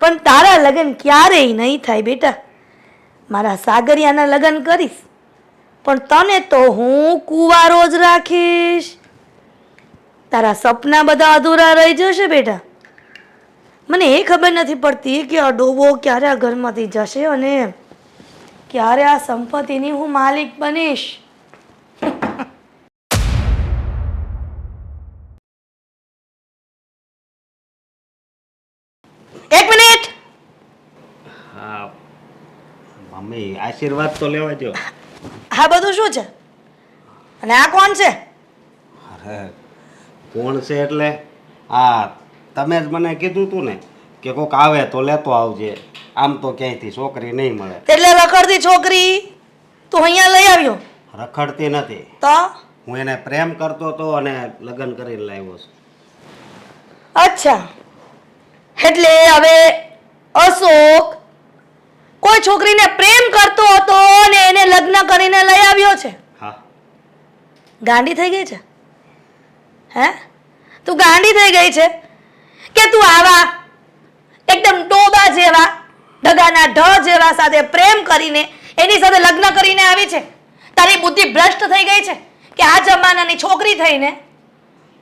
પણ તારા લગ્ન ક્યારેય નહીં થાય બેટા. મારા સાગરિયાના લગ્ન કરીશ, પણ તને તો હું કુંવારો જ રાખીશ. તારા સપના બધા અધૂરા રહી જશે બેટા. મને એ ખબર નથી પડતી કે આ ડોબો ક્યારે આ ઘરમાંથી જશે અને ક્યારે આ સંપત્તિની હું માલિક બનીશ. એક મિનિટ. હા મમ્મી, આશીર્વાદ તો લેવા દો. આ બધું શું છે અને આ કોણ છે? અરે કોણ છે એટલે આ તમે જ મને કીધું તું ને કે કોક આવે તો લેતો આવજે. આમ તો ક્યાંયથી છોકરી નહીં મળે. એટલે રખડતી છોકરી તું અહીંયા લઈ આવ્યો? રખડતી નથી, તો હું એને પ્રેમ કરતો હતો અને લગ્ન કરીને લાવ્યો છું. અચ્છા, એટલે હવે અશોક કોઈ છોકરીને પ્રેમ કરતો હતો અને એને લગ્ન કરીને લઈ આવ્યો છે? હા. ગાંડી થઈ ગઈ છે? હે, તું ગાંડી થઈ ગઈ છે કે તું આવા એકદમ ટોબા જેવા ઢગાના ઢ જેવા સાથે પ્રેમ કરીને એની સાથે લગ્ન કરીને આવી છે? તારી બુદ્ધિ ભ્રષ્ટ થઈ ગઈ છે કે આ જમાનાની છોકરી થઈને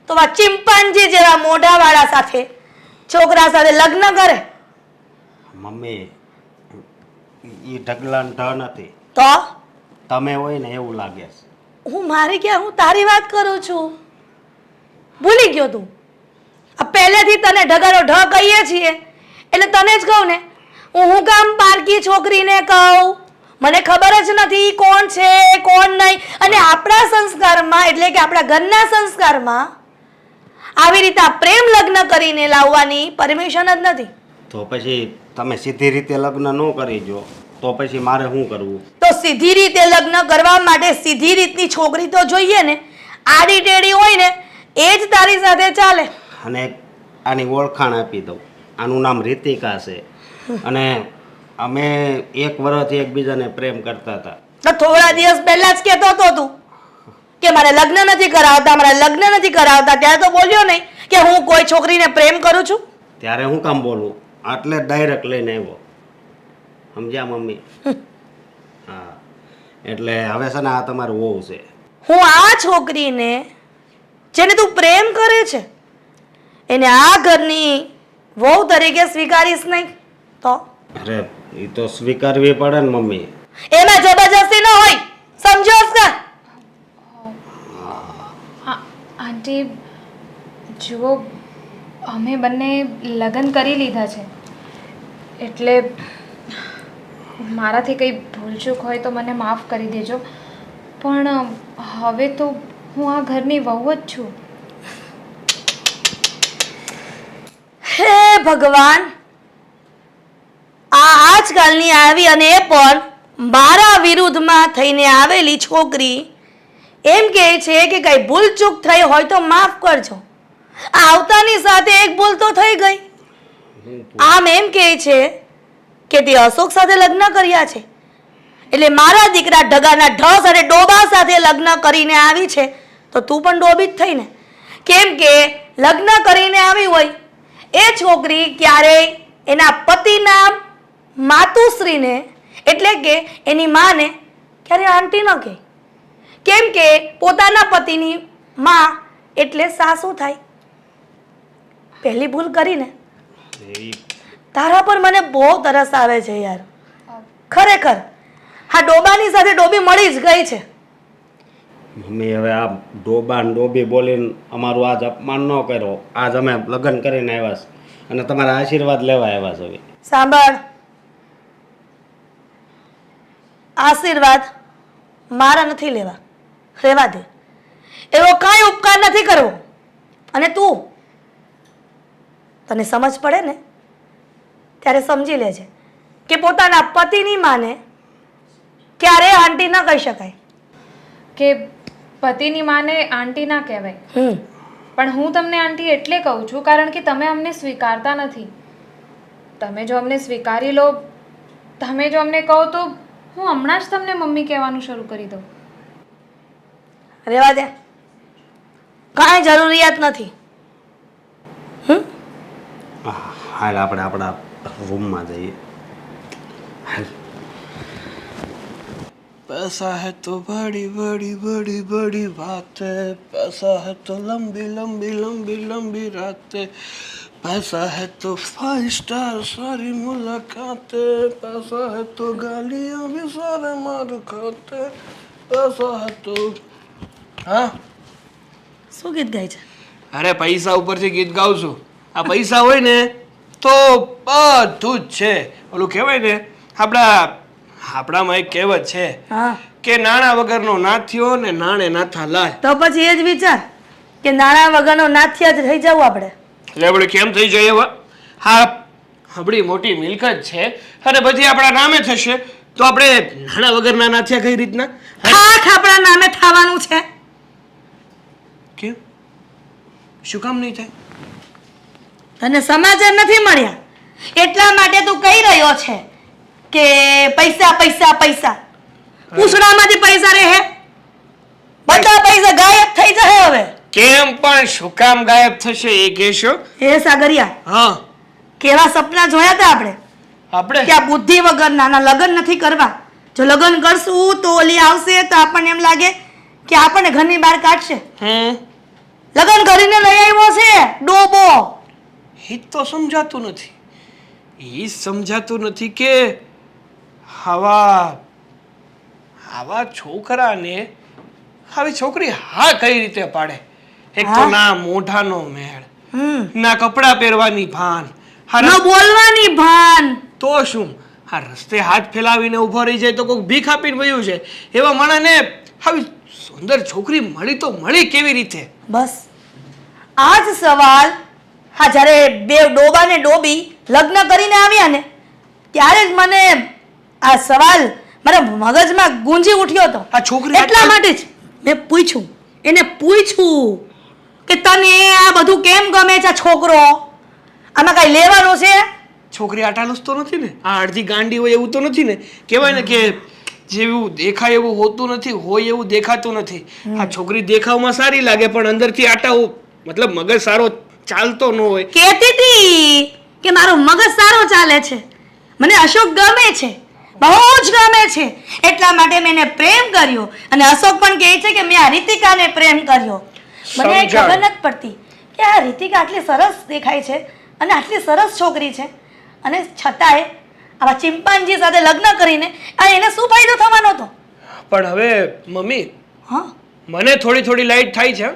તો આ ચિમ્પાન્જી જેવા મોઢાવાળા સાથે છોકરા સાથે લગ્ન કરે? મમ્મી, એ ઢગલાન ઢ નથી, તો તમે હોય ને એવું લાગે છે. હું મારી ક્યાં, હું તારી વાત કરું છું. ભૂલી ગયો તું? આ પહેલેથી તને ઢગાનો ઢ કહીએ છીએ એટલે તને જ કહું ને. હું કામ પારકી છોકરીને કહું? મને ખબર જ નથી કોણ છે કોણ નહીં. અને આપણા સંસ્કારમાં એટલે કે આપણા ઘરના સંસ્કારમાં આવી રીતે પ્રેમ લગ્ન કરીને લાવવાની પરમિશન જ નથી. તો પછી તમે સીધી રીતે લગ્ન ન કરી જો તો પછી મારે શું કરવું? તો સીધી રીતે લગ્ન કરવા માટે સીધી રીતની છોકરી તો જોઈએ ને. આડી ટેડી હોય ને એ જ તારી સાથે ચાલે. અને આની ઓળખાણ આપી દઉં. આનું નામ રીતિકા છે અને અમે 1 વર્ષથી એકબીજાને પ્રેમ કરતા હતા. તો થોડા દિવસ પહેલા જ કહેતો હતો તું કે મારે લગ્ન નથી કરાવતા, મારે લગ્ન નથી કરાવતા. ત્યારે તો બોલ્યો નહીં કે હું કોઈ છોકરીને પ્રેમ કરું છું? ત્યારે હું કામ બોલું? આટલે ડાયરેક્ટ લઈને આવ્યો. સમજ્યા મમ્મી? હા, એટલે હવે છે ને આ તમારું વહુ છે. હું આ છોકરીને જેને તું પ્રેમ કરે છે એને આ ઘરની વહુ તરીકે સ્વીકારીશ નહીં તો? અરે એ તો સ્વીકારવી પડે ને મમ્મી. એમાં જબરજસ્તી ન હોય, સમજો છો? આંટી જુઓ, અમે બંને લગ્ન કરી લીધા છે એટલે મારાથી કંઈ ભૂલચૂક હોય તો મને માફ કરી દેજો. પણ હવે તો હું આ ઘરની વહુ જ છું. હે ભગવાન, આ આજકાલની આવી અને એ પણ મારા વિરુદ્ધમાં થઈને આવેલી છોકરી એમ કહે છે કે કઈ ભૂલચૂક થઈ હોય તો માફ કરજો. આવતાની સાથે એક ભૂલ તો થઈ ગઈ. આમ એમ કહે છે કે તે અશોક સાથે લગ્ન કર્યા છે એટલે મારા દીકરા ઢગાના ઢસ અને ડોબા સાથે લગ્ન કરીને આવી છે તો તું પણ ડોબી જ થઈ ને. કેમ કે લગ્ન કરીને આવી હોય એ છોકરી ક્યારેય એના પતિના માતુશ્રીને એટલે કે એની માને ક્યારે આંટી ન કહે. કેમ કે પોતાના પતિની માં એટલે સાસુ થાય. પહેલી ભૂલ કરીને તારા પર મને બહુ તરસ આવે છે યાર, ખરેખર. હા, ડોબાની સાથે ડોબી મળી જ ગઈ છે. મમ્મી હવે આ ડોબા ને ડોબી બોલીને અમારું આજ અપમાન ન કરો. આજ અમે લગ્ન કરીને આવ્યા છે અને તમારા આશીર્વાદ લેવા આવ્યા છે. હવે સાંભળ, આશીર્વાદ મારા નથી લેવા, રહેવા દે. એવો કાંઈ ઉપકાર નથી કરવો. અને તું તને સમજ પડે ને ત્યારે સમજી લેજે કે પોતાના પતિની માને ક્યારે આંટી ન કહી શકાય. કે પતિની માને આંટી ના કહેવાય. પણ હું તમને આંટી એટલે કહું છું કારણ કે તમે અમને સ્વીકારતા નથી. તમે જો અમને સ્વીકારી લો, તમે જો અમને કહો તો હું હમણાં જ તમને મમ્મી કહેવાનું શરૂ કરી દઉં. રહેવા દે, કાંઈ જરૂરિયાત નથી. હાલ આપણે આપણા રૂમમાં જઈએ. पैसा है तो बड़ी बड़ी बड़ी बड़ी बातें, पैसा है तो लंबी लंबी लंबी लंबी रातें, पैसा है तो 5 स्टार सारी मुलाकातें, पैसा है तो गालियाँ भी सारे मार खाते, पैसा है तो हाँ. શું ગીત ગાય છે? અરે પૈસા ઉપરથી ગીત ગાઉં છું. આ પૈસા હોય ને તો બધું જ છે. ઓલું કહેવાય ને આપણામાં એક કહેવત છે હા, કે નાણાં વગરનો નાથ્યો ને નાણે નાથા લાય. તો પછી એ જ વિચાર કે નાણાં વગરનો નાથિયા જ થઈ જવું આપણે. એટલે આપણે કેમ થઈ જઈએ એવા? હા, આપણી મોટી મિલકત છે અને બધી આપણા નામે થશે તો આપણે નાણાં વગરના નાથ્યા કઈ રીતના? ખાખ આપણા નામે થવાનું છે. કેમ? શું કામ નહીં થાય? તને સમાચાર નથી મળ્યા એટલા માટે તું કહી રહ્યો છે કે પૈસા પૈસા પૈસા. પૂછડામાંથી પૈસા રહે? બધા પૈસા ગાયબ થઈ જશે હવે. કેમ પણ શું કામ ગાયબ થશે એ કહેશો? હે સાગરિયા, હા, કેવા સપના જોયા હતા આપણે કે આપણે આ બુદ્ધિ વગરના ના લગ્ન નથી કરવા. જો લગ્ન કરશું તો ઓલી આવશે તો આપણને એમ લાગે કે આપણને ઘરની બહાર કાઢશે. લગ્ન કરીને લઈ આવ્યો છે ડોબો. એ તો સમજાતું નથી. એ સમજાતું નથી કે આવા છોકરાને આવી છોકરી હા કઈ રીતે પાડે? એક તો ના મોઢાનો મેળ, ના કપડાં પહેરવાની ભાન, ન બોલવાની ભાન. તો શું આ રસ્તે હાથ ફેલાવીને ઊભો રહી જાય તો કોઈક ભીખ આપીને વયું છે. એવા માણસને આવી સુંદર છોકરી મળી તો મળી કેવી રીતે? બસ આ જ સવાલ હા જ્યારે બે ડોબા ને ડોબી લગ્ન કરીને આવ્યા ને ત્યારે જ મને આ સવાલ મારા મગજમાં ગુંજી ઉઠ્યો હતો. આ છોકરી એટલા માટે જ મેં પૂછ્યું, એને પૂછ્યું કે તને આ બધું કેમ ગમે છે? છોકરો આમાં કઈ લેવાનું છે? છોકરી આટાલુસ તો નથી ને? આ અડધી ગાંડી હોય એવું તો નથી ને? કહેવાય ને કે જેવું દેખાય એવું હોતું નથી, હોય એવું દેખાતું નથી. આ છોકરી દેખાવમાં સારી લાગે પણ અંદરથી આટા મતલબ મગજ સારો ચાલતો ન હોય. કહેતી હતી કે મારો મગજ સારો ચાલે છે, મને અશોક ગમે છે, બહુ જ ગમે છે, એટલા માટે મેં એને પ્રેમ કર્યો. અને અશોક પણ કહે છે કે મેં આ રીતિકાને પ્રેમ કર્યો. મને ખબર નથી પડતી કે આ રીતિકા આટલી સરસ દેખાય છે અને આટલી સરસ છોકરી છે અને છતાંય આવા ચિંપાંજી સાથે લગ્ન કરીને આ એને શું ફાયદો થવાનો હતો? પણ હવે મમ્મી, હા, મને થોડી થોડી લાઈટ થાય છે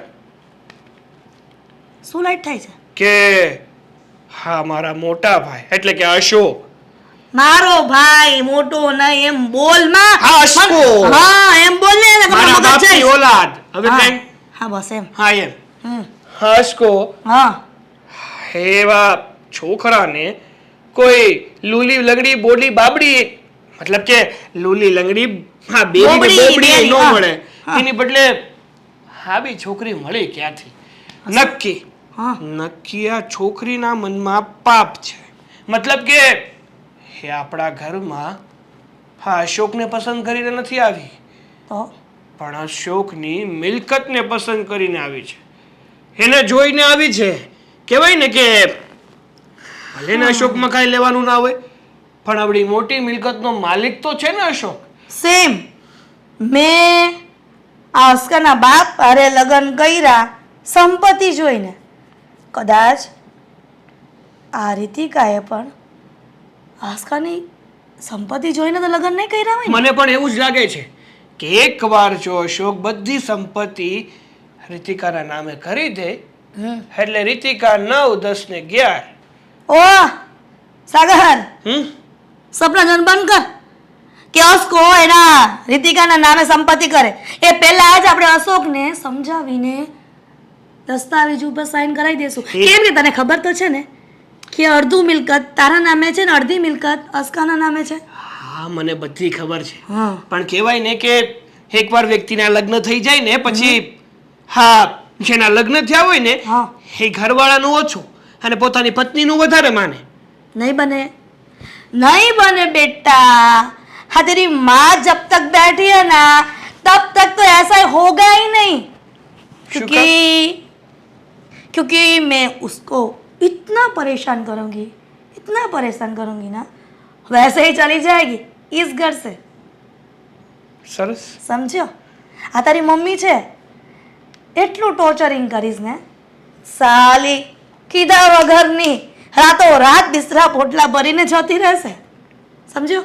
શું લાઈટ થાય છે કે હા મારા મોટા ભાઈ એટલે કે અશોક, મારો ભાઈ મોટો નહીં એમ બોલ માં. હા, અશોક. હા એમ બોલ ને મારા બાપની ઓલાદ. હવે કઈ હા બસ એમ. હા એમ અશોક હા એવા છોકરાને કોઈ લૂલી લંગડી બોલી બાબડી મતલબ કે લૂલી લંગડી હા બેરી ને બોબડી ન મળે. એની બદલે આવી છોકરી મળી ક્યાંથી? નક્કી નક્કી આ છોકરીના મનમાં પાપ છે. મતલબ કે એ આપણા ઘરમાં હા અશોકને પસંદ કરીને નથી આવી, તો પણ અશોકની મિલકતને પસંદ કરીને આવી છે, એને જોઈને આવી છે. કહેવાય ને કે ભલે ને અશોકમાં કાંઈ લેવાનું ના હોય, પણ આપણી મોટી મિલકતનો માલિક તો છે ને અશોક. સેમ મેં આ અસ્કાના બાપ અરે લગ્ન કર્યા સંપત્તિ જોઈને. કદાચ આ રીતિકાએ પણ આસ્કાની સંપત્તિ જોઈને તો લગ્ન નહીં કર્યા હોય ને. મને પણ એવું જ લાગે છે કે એકવાર જો અશોક બધી સંપત્તિ રીતિકાના નામે કરી દે, એટલે રીતિકા 9, 10 ને 11. ઓહ સાગર, હમ સપના જોન બંધ કર કે અસ્કો એના રીતિકાના નામે સંપત્તિ કરે. એ પહેલા જ આપણે અશોકને સમજાવીને દસ્તાવેજ ઉપર સાઈન કરાવી દેશું. કેમ કે તને ખબર તો છે ને કે અડધું મિલકત તારા નામે છે ને અડધી મિલકત અસ્કાના નામે છે. હા મને બધી ખબર છે, હા પણ કહેવાય ને કે એકવાર વ્યક્તિના લગ્ન થઈ જાય ને પછી હા જેના લગ્ન થયા હોય ને હા એ ઘરવાળાનું ઓછું અને પોતાની પત્નીનું વધારે માને. नहीं बने नहीं बने बेटा. हाँ तेरी माँ जब तक बैठी है ना तब तक तो ऐसा होगा ही नहीं. क्योंकि मैं उसको इतना परेशान करूंगी ना वैसे ही चली जाएगी इस घर से. સરસ. समझो. આ તારી મમ્મી છે એટલું ટોર્ચરિંગ કરીશ ને સાલી કીધા વગરની રાતો રાત બિસ્તરા પોટલા ભરીને જતી રહેશે. સમજો.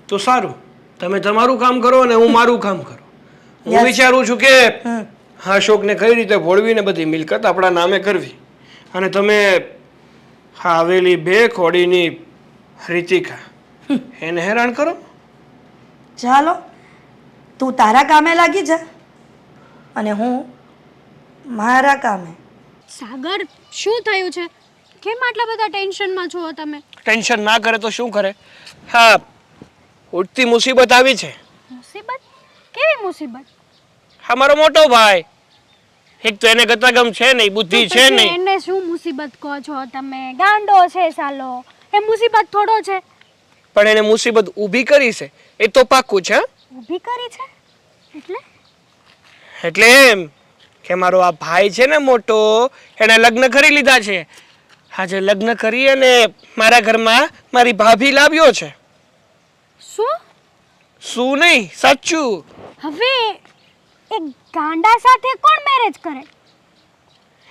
તો સારું, તમે તમારું કામ કરો અને હું મારું કામ કરું. હું Yes. વિચારું છું કે હમ હા અશોકને કઈ રીતે ભોળવીને બધી મિલકત આપણા નામે કરવી, અને તમે હા આવેલી 2 કોડીની રીતિકા એને હેરાન કરો. ચાલો તું તારા કામે લાગી જા અને હું મારા કામે. સાગર શું થયું છે? કેમ આટલા બધા ટેન્શનમાં છો તમે? ટેન્શન ના કરે તો શું કરે? હા ઉઠતી મુસીબત આવી છે. મુસીબત? કેવી મુસીબત? હા મારો મોટો ભાઈ, એક તો એને ગતાગમ છે નહીં, બુદ્ધિ તો છે પછી નહીં. એને શું મુસીબત કહો છો તમે? ગાંડો છે સાલો, એ મુસીબત થોડો છે. પણ એને મુસીબત ઊભી કરી છે એ તો પાક્કું છે. હા? ઊભી કરી છે એટલે? એટલે એમ કે મારો આ ભાઈ છે ને મોટો, એણે લગ્ન કરી લીધા છે. આજે લગ્ન કરી અને મારા ઘરમાં મારી ભાભી લાવ્યો છે. શું? શું નહીં, સાચું. હવે એ ગાંડા સાથે કોણ મેરેજ કરે?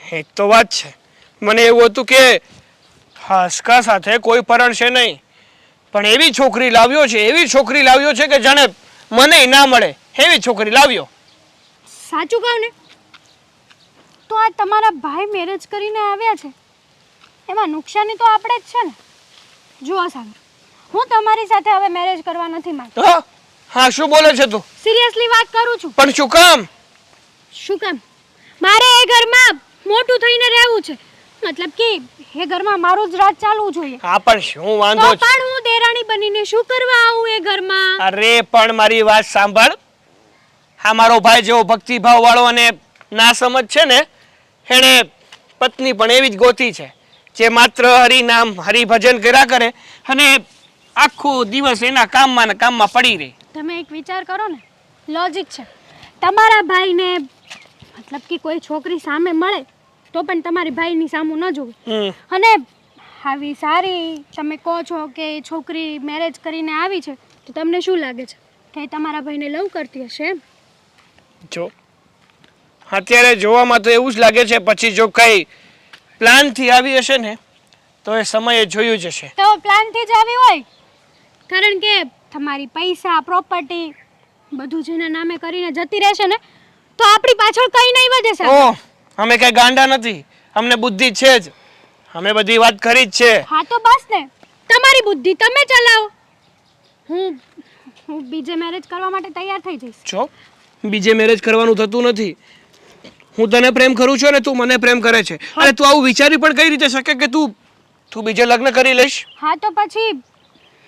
એ તો વાત છે. મને એવું હતું કે હાસકા સાથે કોઈ પરણશે નહીં, પણ એવી છોકરી લાવ્યો છે કે જાણે મને ના મળે એવી છોકરી લાવ્યો. સાચું કહું ને તો આ તમારા ભાઈ મેરેજ કરીને આવ્યા છે એમાં નુકસાની તો આપણે જ છે ને. જુઓ સાગર, હું તમારી સાથે હવે મેરેજ કરવા નથી માંગતી. હા હા શું બોલે છે તું? સિરિયસલી વાત કરું છું. પણ શું કામ? શું કામ? મારે એ ઘરમાં મોટું થઈને રહેવું છે, મતલબ કે એ ઘરમાં મારું જ રાજ ચાલવું જોઈએ. હા પણ શું તો વાંધો છે? પણ હું દેરાણી બનીને શું કરવા આવું એ ઘરમાં? અરે પણ મારી વાત સાંભળ. હા મારો ભાઈ જેવો ભક્તિભાવ વાળો અને ના સમજ છે ને, એણે પત્ની પણ એવી જ ગોતી છે જે માત્ર હરિનામ હરિભજન કર્યા કરે અને આખો દિવસ એના કામમાં ને કામમાં પડી રહે. તમે એક વિચાર કરો ને, લોજિક છે. તમારા ભાઈને મતલબ કે કોઈ છોકરી સામે મળે તો પણ તમારી ભાઈની સામું ન જોવે, અને આવી સારી તમે કહો છો કે છોકરી મેરેજ કરીને આવી છે તો તમને શું લાગે છે કે તમારા ભાઈને લવ કરતી હશે એમ? જો અત્યારે જોવામાં તો એવું જ લાગે છે, પછી જો કઈ પ્લાનથી આવી હશે ને તો એ સમયે જોયું જ હશે. તો પ્લાનથી જ આવી હોય, કારણ કે તમારી પૈસા પ્રોપર્ટી બધું જેના નામે કરીને જતી રહેશે ને તો આપણી પાછળ કંઈ નહીં વધે સાહેબ. ઓહ અમે કઈ ગાંડા નથી, અમને બુદ્ધિ છે જ, અમે બધી વાત કરી જ છે. હા તો બસ ને, તમારી બુદ્ધિ તમે ચલાવો. હું બીજે મેરેજ કરવા માટે તૈયાર થઈ જઈશ. જો બીજે મેરેજ કરવાનું થતું નથી. હું તને પ્રેમ કરું છું અને તું મને પ્રેમ કરે છે, અને તું આવું વિચારી પણ કઈ રીતે શકે કે તું બીજે લગ્ન કરી લઈશ? હા તો પછી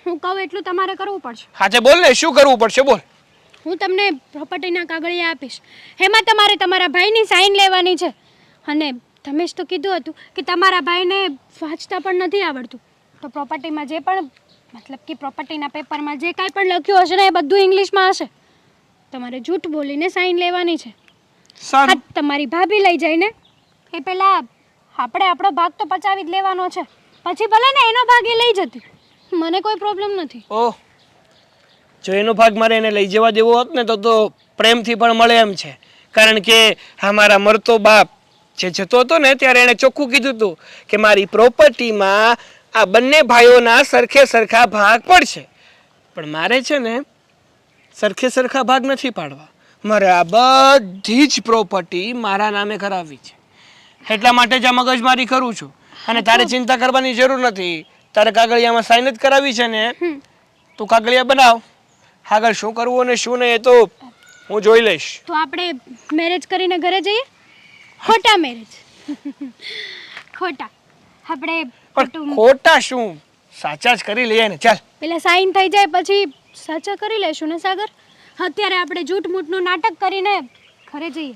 હું કહું એટલું તમારે કરવું પડશે. હા તે બોલ ને, શું કરવું પડશે બોલ. હું તમને પ્રોપર્ટીના કાગળિયા આપીશ, એમાં તમારે તમારા ભાઈની સાઈન લેવાની છે, અને તમે જ તો કીધું હતું કે તમારા ભાઈને વાંચતા પણ નથી આવડતું, તો પ્રોપર્ટીમાં જે પણ મતલબ કે પ્રોપર્ટીના પેપરમાં જે કાંઈ પણ લખ્યું હશે ને એ બધું ઇંગ્લિશમાં હશે. તમારે જૂઠ બોલીને સાઈન લેવાની છે. સારું હા, તમારી ભાભી લઈ જઈને એ પહેલાં આપણે આપણો ભાગ તો પચાવી જ લેવાનો છે. પછી ભલે ને એનો ભાગ એ લઈ જતી, મને કોઈ પ્રોબ્લેમ નથી. ઓહ, જો એનો ભાગ મારે એને લઈ જવા દેવો હોત ને તો પ્રેમથી પણ મળે એમ છે. કારણ કે આ મારા મરતો બાપ જે જતો હતો ને ત્યારે એણે ચોખ્ખું કીધું હતું કે મારી પ્રોપર્ટીમાં આ બંને ભાઈઓના સરખે સરખા ભાગ પડશે. પણ મારે છે ને સરખે સરખા ભાગ નથી પાડવા. મારે આ બધી જ પ્રોપર્ટી મારા નામે કરાવવી છે. એટલા માટે જ આ મગજમારી કરું છું. અને તારે ચિંતા કરવાની જરૂર નથી. તારે કાગળિયામાં સાઈન જ કરાવી છે ને, તું કાગળિયા બનાવ. આગળ શું કરવું અને શું નહીં એ તો હું જોઈ લઈશ. તો આપણે મેરેજ કરીને ઘરે જઈએ? ખોટા મેરેજ. ખોટા. આપણે પણ ખોટા શું, સાચા જ કરી લઈએ ને. ચાલ પેલા સાઈન થઈ જાય પછી સાચા કરી લેશું ને સાગર. અત્યારે આપણે જૂઠ મૂઠનું નાટક કરીને ઘરે જઈએ.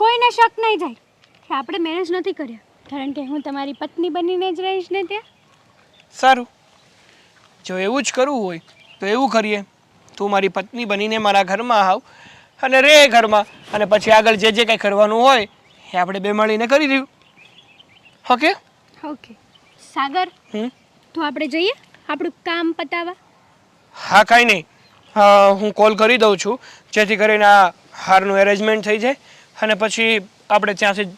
કોઈને શક નહીં જાય કે આપણે મેરેજ નથી કર્યા, કારણ કે હું તમારી પત્ની બનીને જ રહીશ ને ત્યાં. સારું, જો એવું જ કરવું હોય તો એવું કરીએ. તું મારી પત્ની બનીને મારા ઘરમાં આવ અને રે ઘરમાં, અને પછી આગળ જે જે કંઈ કરવાનું હોય એ આપણે બે મળીને કરી દઉં. ઓકે? ઓકે સાગર, હમ તો આપણે જઈએ આપણું કામ પતાવવા. હા, કાંઈ નહીં. હું કોલ કરી દઉં છું જેથી કરીને આ હારનું એરેન્જમેન્ટ થઈ જાય અને પછી આપણે ત્યાંથી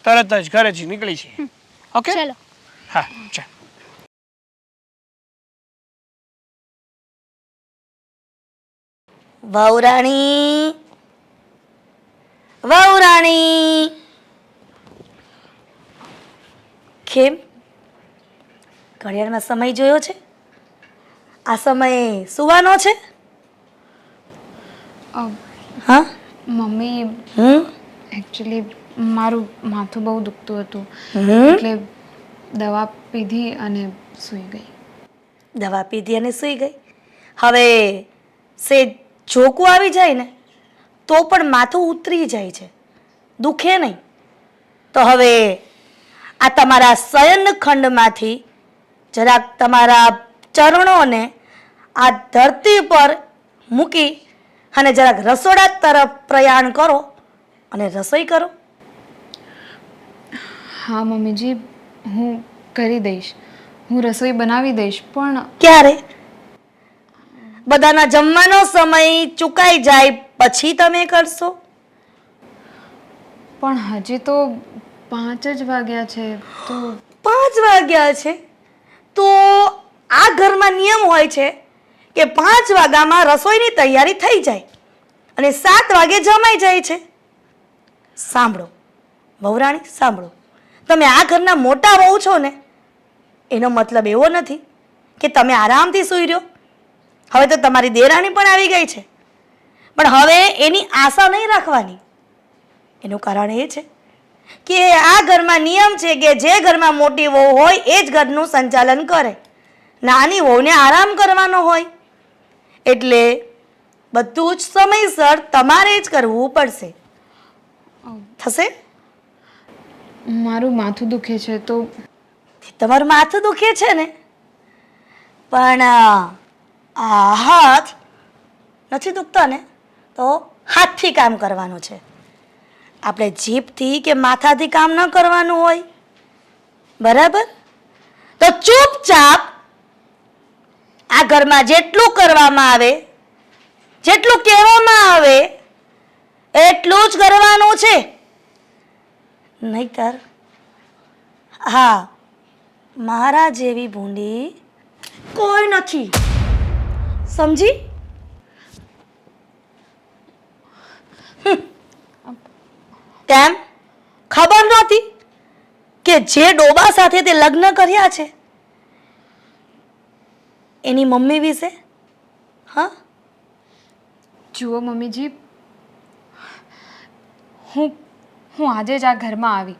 તરત જ ઘરેથી નીકળી છીએ. ઓકે? ચલો. હા, ચાલ. વહુરાણી, વહુરાણી, કેમ ઘડિયાળમાં સમય જોયો છે? આ સમય સુવાનો છે? હા મમ્મી, એકચ્યુઅલી મારું માથું બહુ દુખતું હતું, એટલે દવા પીધી અને સૂઈ ગઈ. દવા પીધી અને સૂઈ ગઈ. હવે સેજ જોકું આવી જાય ને તો પણ માથું ઉતરી જાય છે, દુખે નહીં. તો હવે આ તમારા શયનખંડમાંથી જરાક તમારા ચરણોને આ ધરતી પર મૂકી અને જરાક રસોડા તરફ પ્રયાણ કરો અને રસોઈ કરો. હા મમ્મીજી, હું કરી દઈશ, હું રસોઈ બનાવી દઈશ. પણ ક્યારે? બધાના જમવાનો સમય ચૂકાઈ જાય પછી તમે કરશો? પણ હજી તો 5 જ વાગ્યા છે. તો 5 વાગ્યા છે તો આ ઘરમાં નિયમ હોય છે કે 5 વાગ્યામાં રસોઈની તૈયારી થઈ જાય અને 7 વાગે જમાઈ જાય છે. સાંભળો વહુરાણી, સાંભળો. તમે આ ઘરના મોટા વહુ છો ને, એનો મતલબ એવો નથી કે તમે આરામથી સૂઈ રહ્યો. હવે તો તમારી દેરાણી પણ આવી ગઈ છે, પણ હવે એની આશા નહીં રાખવાની. એનું કારણ એ છે કે આ ઘરમાં નિયમ છે કે જે ઘરમાં મોટી વહુ હોય એ જ ઘરનું સંચાલન કરે. નાની વહુને આરામ કરવાનો હોય. એટલે બધું જ સમયસર તમારે જ કરવું પડશે. થશે? મારું માથું દુખે છે. તો તમારું માથું દુખે છે ને, પણ આ હાથ નથી દુખતા ને, તો હાથથી કામ કરવાનું છે. આપણે જીભથી કે માથાથી કામ ન કરવાનું હોય. બરાબર? તો ચૂપચાપ આ ઘરમાં જેટલું કરવામાં આવે, જેટલું કહેવામાં આવે એટલું જ કરવાનું છે. નહીતર હા, મારા જેવી ભૂંડી કોઈ નથી, સમજી? કેમ ખબર નહોતી કે જે ડોબા સાથે તે લગ્ન કર્યા છે એની મમ્મી વિશે? હા, જુઓ મમ્મીજી, હું આજે જ આ ઘરમાં આવી.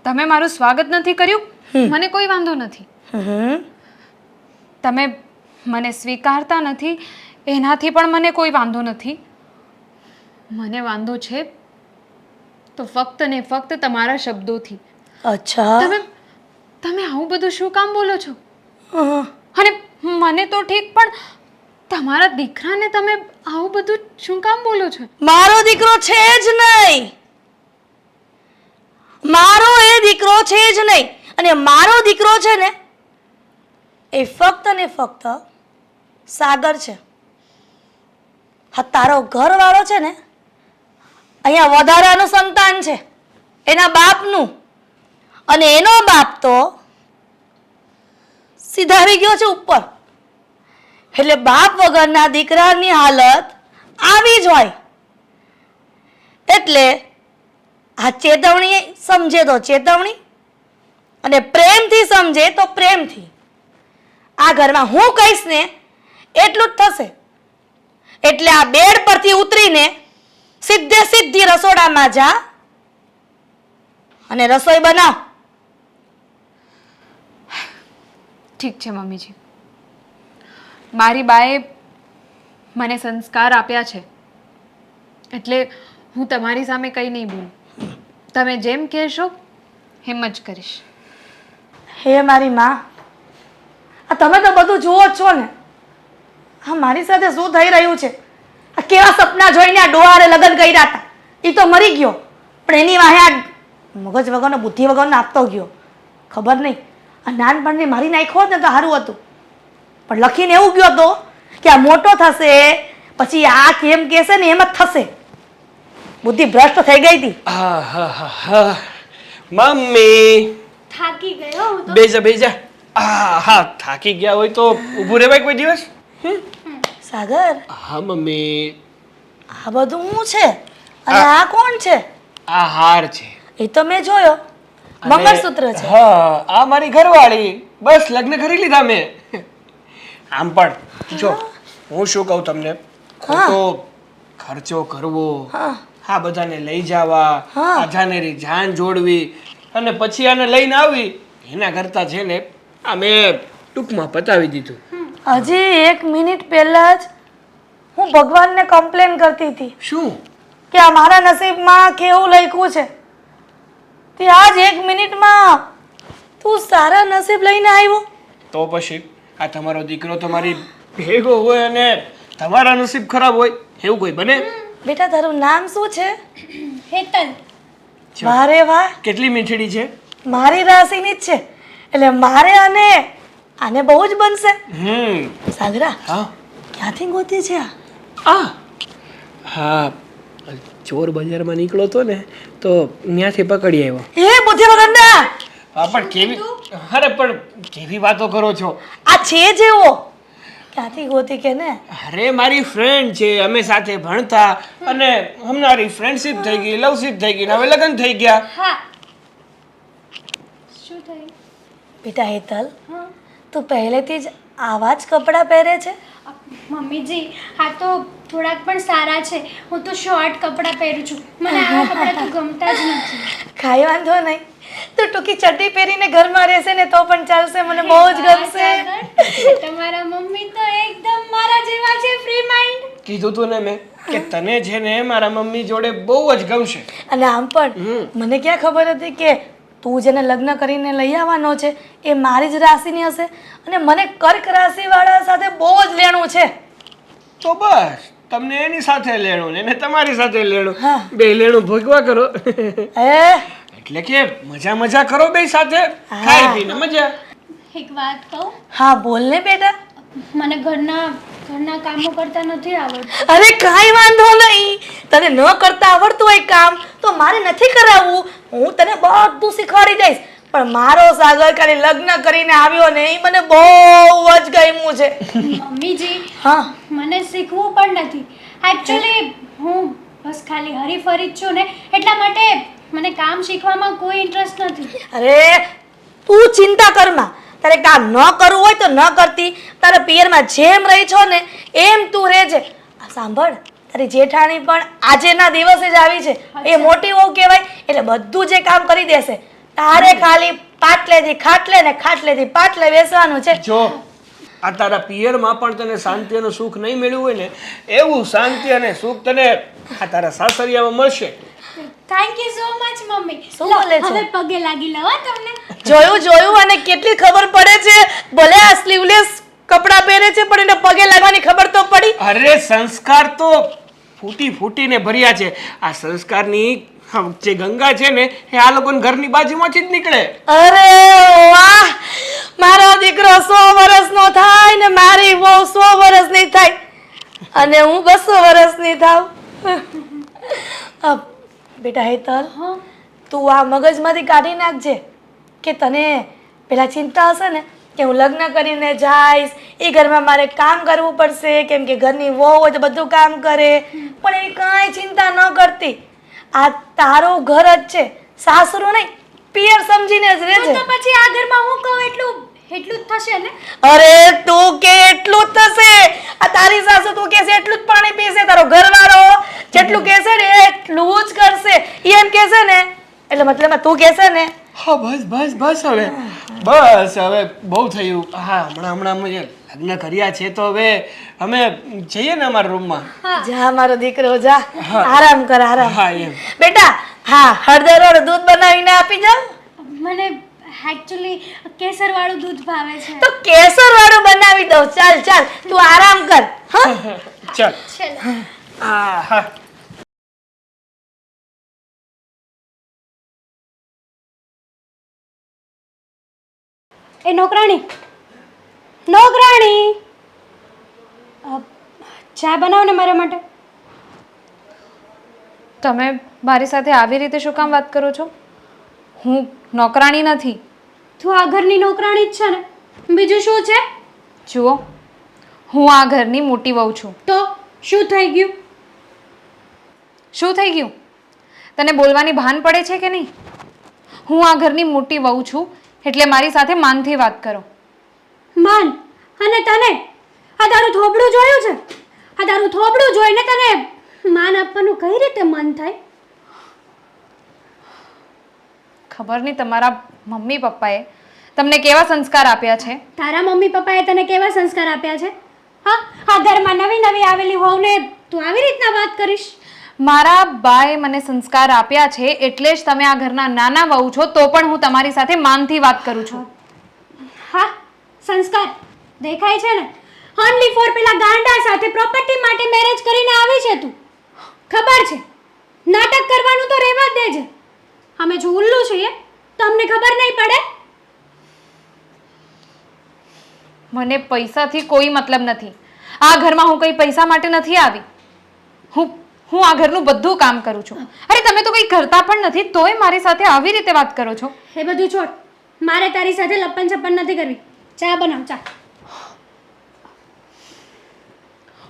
તમે મારું સ્વાગત નથી કર્યું, મને કોઈ વાંધો નથી. તમે મને સ્વીકારતા નથી, એનાથી પણ મને કોઈ વાંધો નથી. મને વાંધો છે તો ફક્ત ને ફક્ત તમારા શબ્દોથી. અચ્છા, તમે આવું બધું શું કામ બોલો છો? અને મને તો ઠીક, પણ તમારા દીકરાને તમે આવું બધું શું કામ બોલો છો? મારો દીકરો છે જ નહીં, મારો એ દીકરો છે જ નહીં. અને મારો દીકરો છે ને એ ફક્ત ને ફક્ત સાગર છે. હા, તારો ઘરવાળો છે ને અહીંયા વધારાનું સંતાન છે એના બાપનું, અને એનો બાપ તો સીધાવી ગયો છે ઉપર. એટલે બાપ વગરના દીકરાની હાલત આવી જ હોય. એટલે આ ચેતવણી સમજે તો ચેતવણી, અને પ્રેમથી સમજે તો પ્રેમથી. આ ઘરમાં હું કહીશ ને એટલું જ થશે. એટલે આ બેડ પરથી ઉતરીને સીધી રસોડામાં જા અને રસોઈ બનાવ. ઠીક છે મમ્મીજી, મારી બાએ મને સંસ્કાર આપ્યા છે એટલે હું તમારી સામે કંઈ નહીં બોલું. તમે જેમ કહેશો એમ જ કરીશ. હે મારી માં, આ તમે તો બધું જુઓ જ છો ને. હા, મારી સાથે શું થઈ રહ્યું છે? આ કેવા સપના જોઈને આ ડોહારે લગ્ન કર્યા હતા, એ તો મરી ગયો, પણ એની વાહે આ મગજ વગરનો બુદ્ધિ વગરનો આપતો ગયો. ખબર નહીં, આ નાનપણને મારી નાખ્યો હોત ને તો સારું હતું, પણ લખીને એવું ગયો હતો કે આ મોટો થશે પછી આ કેમ કહેશે ને એમ જ થશે. બુદ્ધિ ભ્રષ્ટ થઈ ગઈ હતી. મમ્મી થાકી ગયો હું તો. બેજા બેજા. હા, થાકી ગયા હોય તો ઊભું રહેવાય કોઈ દિવસ. સાગર, હા મમ્મી. આ બધું હું છે અને આ કોણ છે? આ હાર છે. એ તો મેં જોયો, મંગળસૂત્ર છે. હા, આ મારી ઘરવાળી. બસ લગ્ન કરી લીધા મેં. આમ પણ જો હું શું કહું તમને, ખોટો ખર્ચો કરવો, હા બધાને લઈ જવા, આ જાનેરી જાન જોડવી અને પછી આને લઈને આવી, એના કરતા છે ને આ મેં ટૂંકમાં પતાવી દીધું. હજી 1 મિનિટ પહેલા જ હું ભગવાનને કમ્પ્લેન કરતી હતી શું કે આ મારા નસીબમાં કેવું લખ્યું છે, તે આજ 1 મિનિટમાં તું સારા નસીબ લઈને આવ્યો. તો પછી આ તમારો દીકરો તમારી ભેગો હોય અને તમારા નસીબ ખરાબ હોય એવું કોઈ બને? બેટા, તારું નામ શું છે? હેતલ. વારે વાહ, કેટલી મીઠડી છે. મારી રાશિની જ છે, એટલે મારે અને આને બહુ જ બનશે. સાગરા, હા ક્યાંથી ગોતી છે આ? હા, ચોર બજારમાં નીકળો તો ને તો ત્યાંથી પકડી આવ્યો. એ બુદ્ધિ વગરના! હા પણ કેવી, અરે પણ કેવી વાતો કરો છો? આ છે જેવો ક્યાંથી ગોતી કે ને? અરે મારી ફ્રેન્ડ છે, અમે સાથે ભણતા અને અમારી ફ્રેન્ડશિપ થઈ ગઈ, લવશિપ થઈ ગઈ, હવે લગ્ન થઈ ગયા. હા. શું થયું? બેટા હેતલ, હા તું પહેલેથી જ આવા જ કપડાં પહેરે છે? મમ્મીજી, આ તો થોડાક પણ સારા છે. હું તો શોર્ટ કપડાં પહેરું છું, મને આવા કપડાં તો ગમતા જ નથી. કાંઈ વાંધો નહીં, તું ટૂંકી ચડ્ડી પહેરીને ઘરમાં રહેશે ને તો પણ ચાલશે, મને બહુ જ ગમશે. તમારા મમ્મી તો એકદમ મારા જેવા છે, ફ્રી માઇન્ડ. કીધું તું ને મેં કે તને છે ને મારા મમ્મી જોડે બહુ જ ગમશે. અને આમ પણ મને ક્યાં ખબર હતી કે તું જેને લગ્ન કરીને લઈ આવવાનો છે એ મારી જ રાશિની હશે, અને મને કર્ક રાશિવાળા સાથે બહુ જ લેણું છે. તો બસ તમને એની સાથે લેણું ને એને તમારી સાથે લેણું, હા. બે લેણું ભોગવા કરો. એ એટલે કે મજા કરો બે સાથે, ખાઈ પીને મજા. એક વાત કહું? હા, બોલ ને બેટા. મને ઘરના કામો કરતા નથી આવડતું. અરે કાંઈ વાંધો નહીં, તને ન કરતા આવડતું હોય કામ તો મારે નથી કરાવવું, હું તને બધું શીખવાડી દઈશ. પણ મારો સાગર ખાલી લગ્ન કરીને આવ્યો ને એ મને બહુ જ ગમ્યું છે. મમ્મીજી, હા, મને શીખવું પણ નથી. એકચ્યુઅલી હું બસ ખાલી હરીફરી જ છું ને, એટલા માટે મને કામ શીખવામાં કોઈ ઇન્ટરેસ્ટ નથી. અરે તું ચિંતા કરમાં, તારે કામ ન કરવું હોય તો ન કરતી, તારા પિયરમાં જેમ રહી છો ને એમ તું રહેજે. આ સાંભળ, તારી જેઠાણી પણ આજેના દિવસે જ આવી છે, એ મોટી વહુ કહેવાય, એટલે બધું જે કામ કરી દેશે. તારે ખાલી પાટલેથી ખાટલે ને ખાટલેથી પાટલે બેસવાનું છે. જો આ તારા પિયરમાં પણ તને શાંતિ અને સુખ નહીં મળ્યું હોય ને એવું શાંતિ અને સુખ તને આ તારા સાસરિયામાં મળશે. Thank you so much mummy. શું લો, બોલે છે? હવે પગે લાગી લો હો તમને. જોયું અને કેટલી ખબર પડે છે. ભલે આ સ્લીવલેસ કપડાં પહેરે છે પણ એને પગે લાગવાની ખબર તો પડી. અરે સંસ્કાર તો ફૂટીને ભર્યા છે. આ સંસ્કારની જે ગંગા છે ને એ આ લોકોના ઘરની બાજુમાંથી જ નીકળે. અરે વાહ, મારો દીકરો 100 વર્ષનો થાય ને મારી વહુ 100 વર્ષની થાય અને હું 200 વર્ષની થાવ. બેટા હેતલ, તું આ મગજમાંથી કાઢી નાખજે કે તને પેલા ચિંતા હશે ને કે હું લગ્ન કરીને જઈશ, એ ઘરમાં મારે કામ કરવું પડશે કેમ કે ઘરની વહુ હોય તો બધું કામ કરે, પણ એ કાંઈ ચિંતા ન કરતી. આ તારું ઘર જ છે, સાસરું નહીં, પિયર સમજીને જ રહેજે. તો પછી આ ઘરમાં હું કહું એટલું જ થશે ને. અરે તું કે એટલું જ થશે. આ તારી સાસુ તું કહેશે એટલું જ પાણી પીશે, તારો ઘરવાળો જેટલું કહેશે ને એટલું જ કરશે. ઈ એમ કહેશે ને એટલે મતલબ તું કહેશે ને. હા બસ હવે બહુ થયું. હા હમણાં અમે લગ્ન કર્યા છે તો હવે અમે જઈએ ને અમારા રૂમમાં. જા મારો દીકરો જા, આરામ કર આરામ. હા એમ. બેટા હા, હળદર વાળું દૂધ બનાવીને આપી જાવ. મને એકચ્યુઅલી કેસર વાળું દૂધ ભાવે છે. તો કેસર વાળું બનાવી દઉં. ચાલ તું આરામ કર. હા ચાલ. ચલો. હા. એ નોકરાણી, ચા બનાવો ને મારા માટે. તમે મારી સાથે આવી રીતે શું કામ વાત કરો છો? હું નોકરાણી નથી. તું આ ઘરની નોકરાણી જ છે ને, બીજું શું છે? જુઓ, હું આ ઘરની મોટી વહુ છું. તો શું થઈ ગયું? શું થઈ ગયું? તને બોલવાની ભાન પડે છે કે નહીં? હું આ ઘરની મોટી વહુ છું એટલે મારી સાથે માનથી વાત કરો. માન? અને તને આ તારું થોબડું જોયું છે? આ તારું થોબડું જોઈને તને માન આપવાનું કઈ રીતે મન થાય? ખબર નહીં તમારા મમ્મી પપ્પાએ તમને કેવા સંસ્કાર આપ્યા છે. તારા મમ્મી પપ્પાએ તને કેવા સંસ્કાર આપ્યા છે? હા, આ ઘરમાં નવી આવેલી હોવને તું આવી રીતના વાત કરીશ? મારા બાએ મને સંસ્કાર આપ્યા છે એટલે જ તમે આ ઘરના નાના વહુ છો તો પણ હું તમારી સાથે માનથી વાત કરું છું. હા, સંસ્કાર દેખાય છે ને. ઓનલી ફોર પેલા ગાંડા સાથે પ્રોપર્ટી માટે મેરેજ કરીને આવી છે તું. ખબર છે, નાટક કરવાનું તો રહેવા જ દેજે. અમે જો ઉલ્લુ છીએ તો અમને ખબર નહીં પડે. મને પૈસાથી કોઈ મતલબ નથી. આ ઘરમાં હું કંઈ પૈસા માટે નથી આવી. હું આ ઘરનું બધું કામ કરું છું. અરે તમે તો કંઈ કરતા પણ નથી તોય મારી સાથે આવી રીતે વાત કરો છો. એ બધું છોડ, મારે તારી સાથે લપન છપ્પન નથી કરવી. ચા બનાવ, ચા.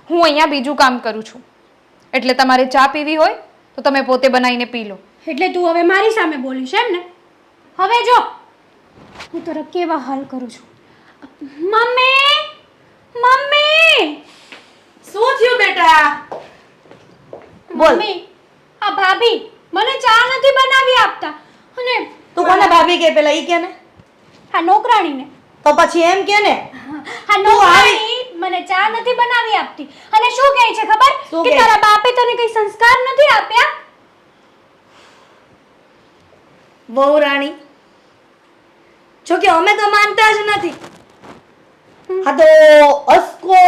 હું અહીંયા બીજું કામ કરું છું એટલે તમારે ચા પીવી હોય તો તમે પોતે બનાવીને પી લો. એટલે તું હવે મારી સામે બોલીશ એમ ને? હવે જો હું તારા કેવા હાલ કરું છું. મમ્મી, શું થયું બેટા? બોલ. મમ્મી, આ ભાભી મને ચા નથી બનાવી આપતા અને તું કોને ભાભી કે પેલા ઈ કે ને? આ નોકરાણીને. તો પછી એમ કે ને આ નોકરાણી મને ચા નથી બનાવી આપતી અને શું કહે છે ખબર? શું કે કહે? તારા બાપે તને કઈ સંસ્કાર નથી આપ્યા. વહુ રાણી, જો કે અમે તો માનતા જ નથી. હા તો અસ્કો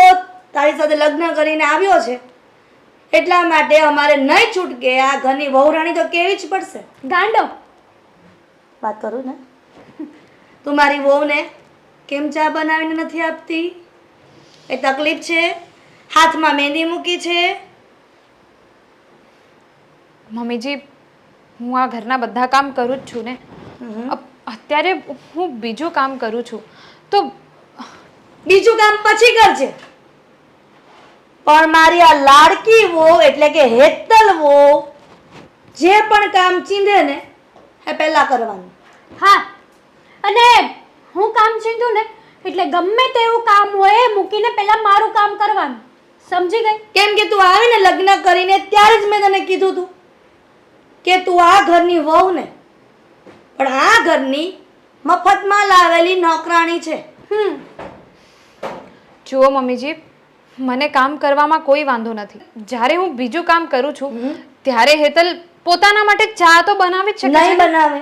તારી સાથે લગ્ન કરીને આવ્યો છે એટલા માટે અમારે નહીં છૂટકે આ ઘરની વહુ રાણી તો કેવી જ પડશે. ગાંડો, વાત કરું ને, તું મારી વહુને કેમ ચા બનાવીને નથી આપતી? એ તકલીફ છે? હાથમાં મહેંદી મૂકી છે? મમ્મીજી, હું આ ઘરના બધા કામ કરું જ છું ને. અત્યારે હું બીજું કામ કરું છું તો બીજું કામ પછી કરજે, પણ મારી આ લાડકી વહુ એટલે કે હેતલ વહુ જે પણ કામ ચીંધે ને એ પહેલા કરવાનું. હા, અને હું કામ ચીંધું ને એટલે ગમે તેવું કામ હોય એ મૂકીને પહેલા મારું કામ કરવાનું. સમજી ગઈ? કેમ કે તું આવીને લગ્ન કરીને ત્યારે જ મેં તને કીધું તું કે તું આ ઘરની વહુ ને પણ આ ઘરની મફતમાં લાવેલી નોકરાણી છે. જુઓ મમ્મીજી, મને કામ કરવામાં કોઈ વાંધો નથી. જ્યારે હું બીજું કામ કરું છું ત્યારે હેતલ પોતાના માટે ચા તો બનાવી જ શકે છે નહીં ને? બનાવે.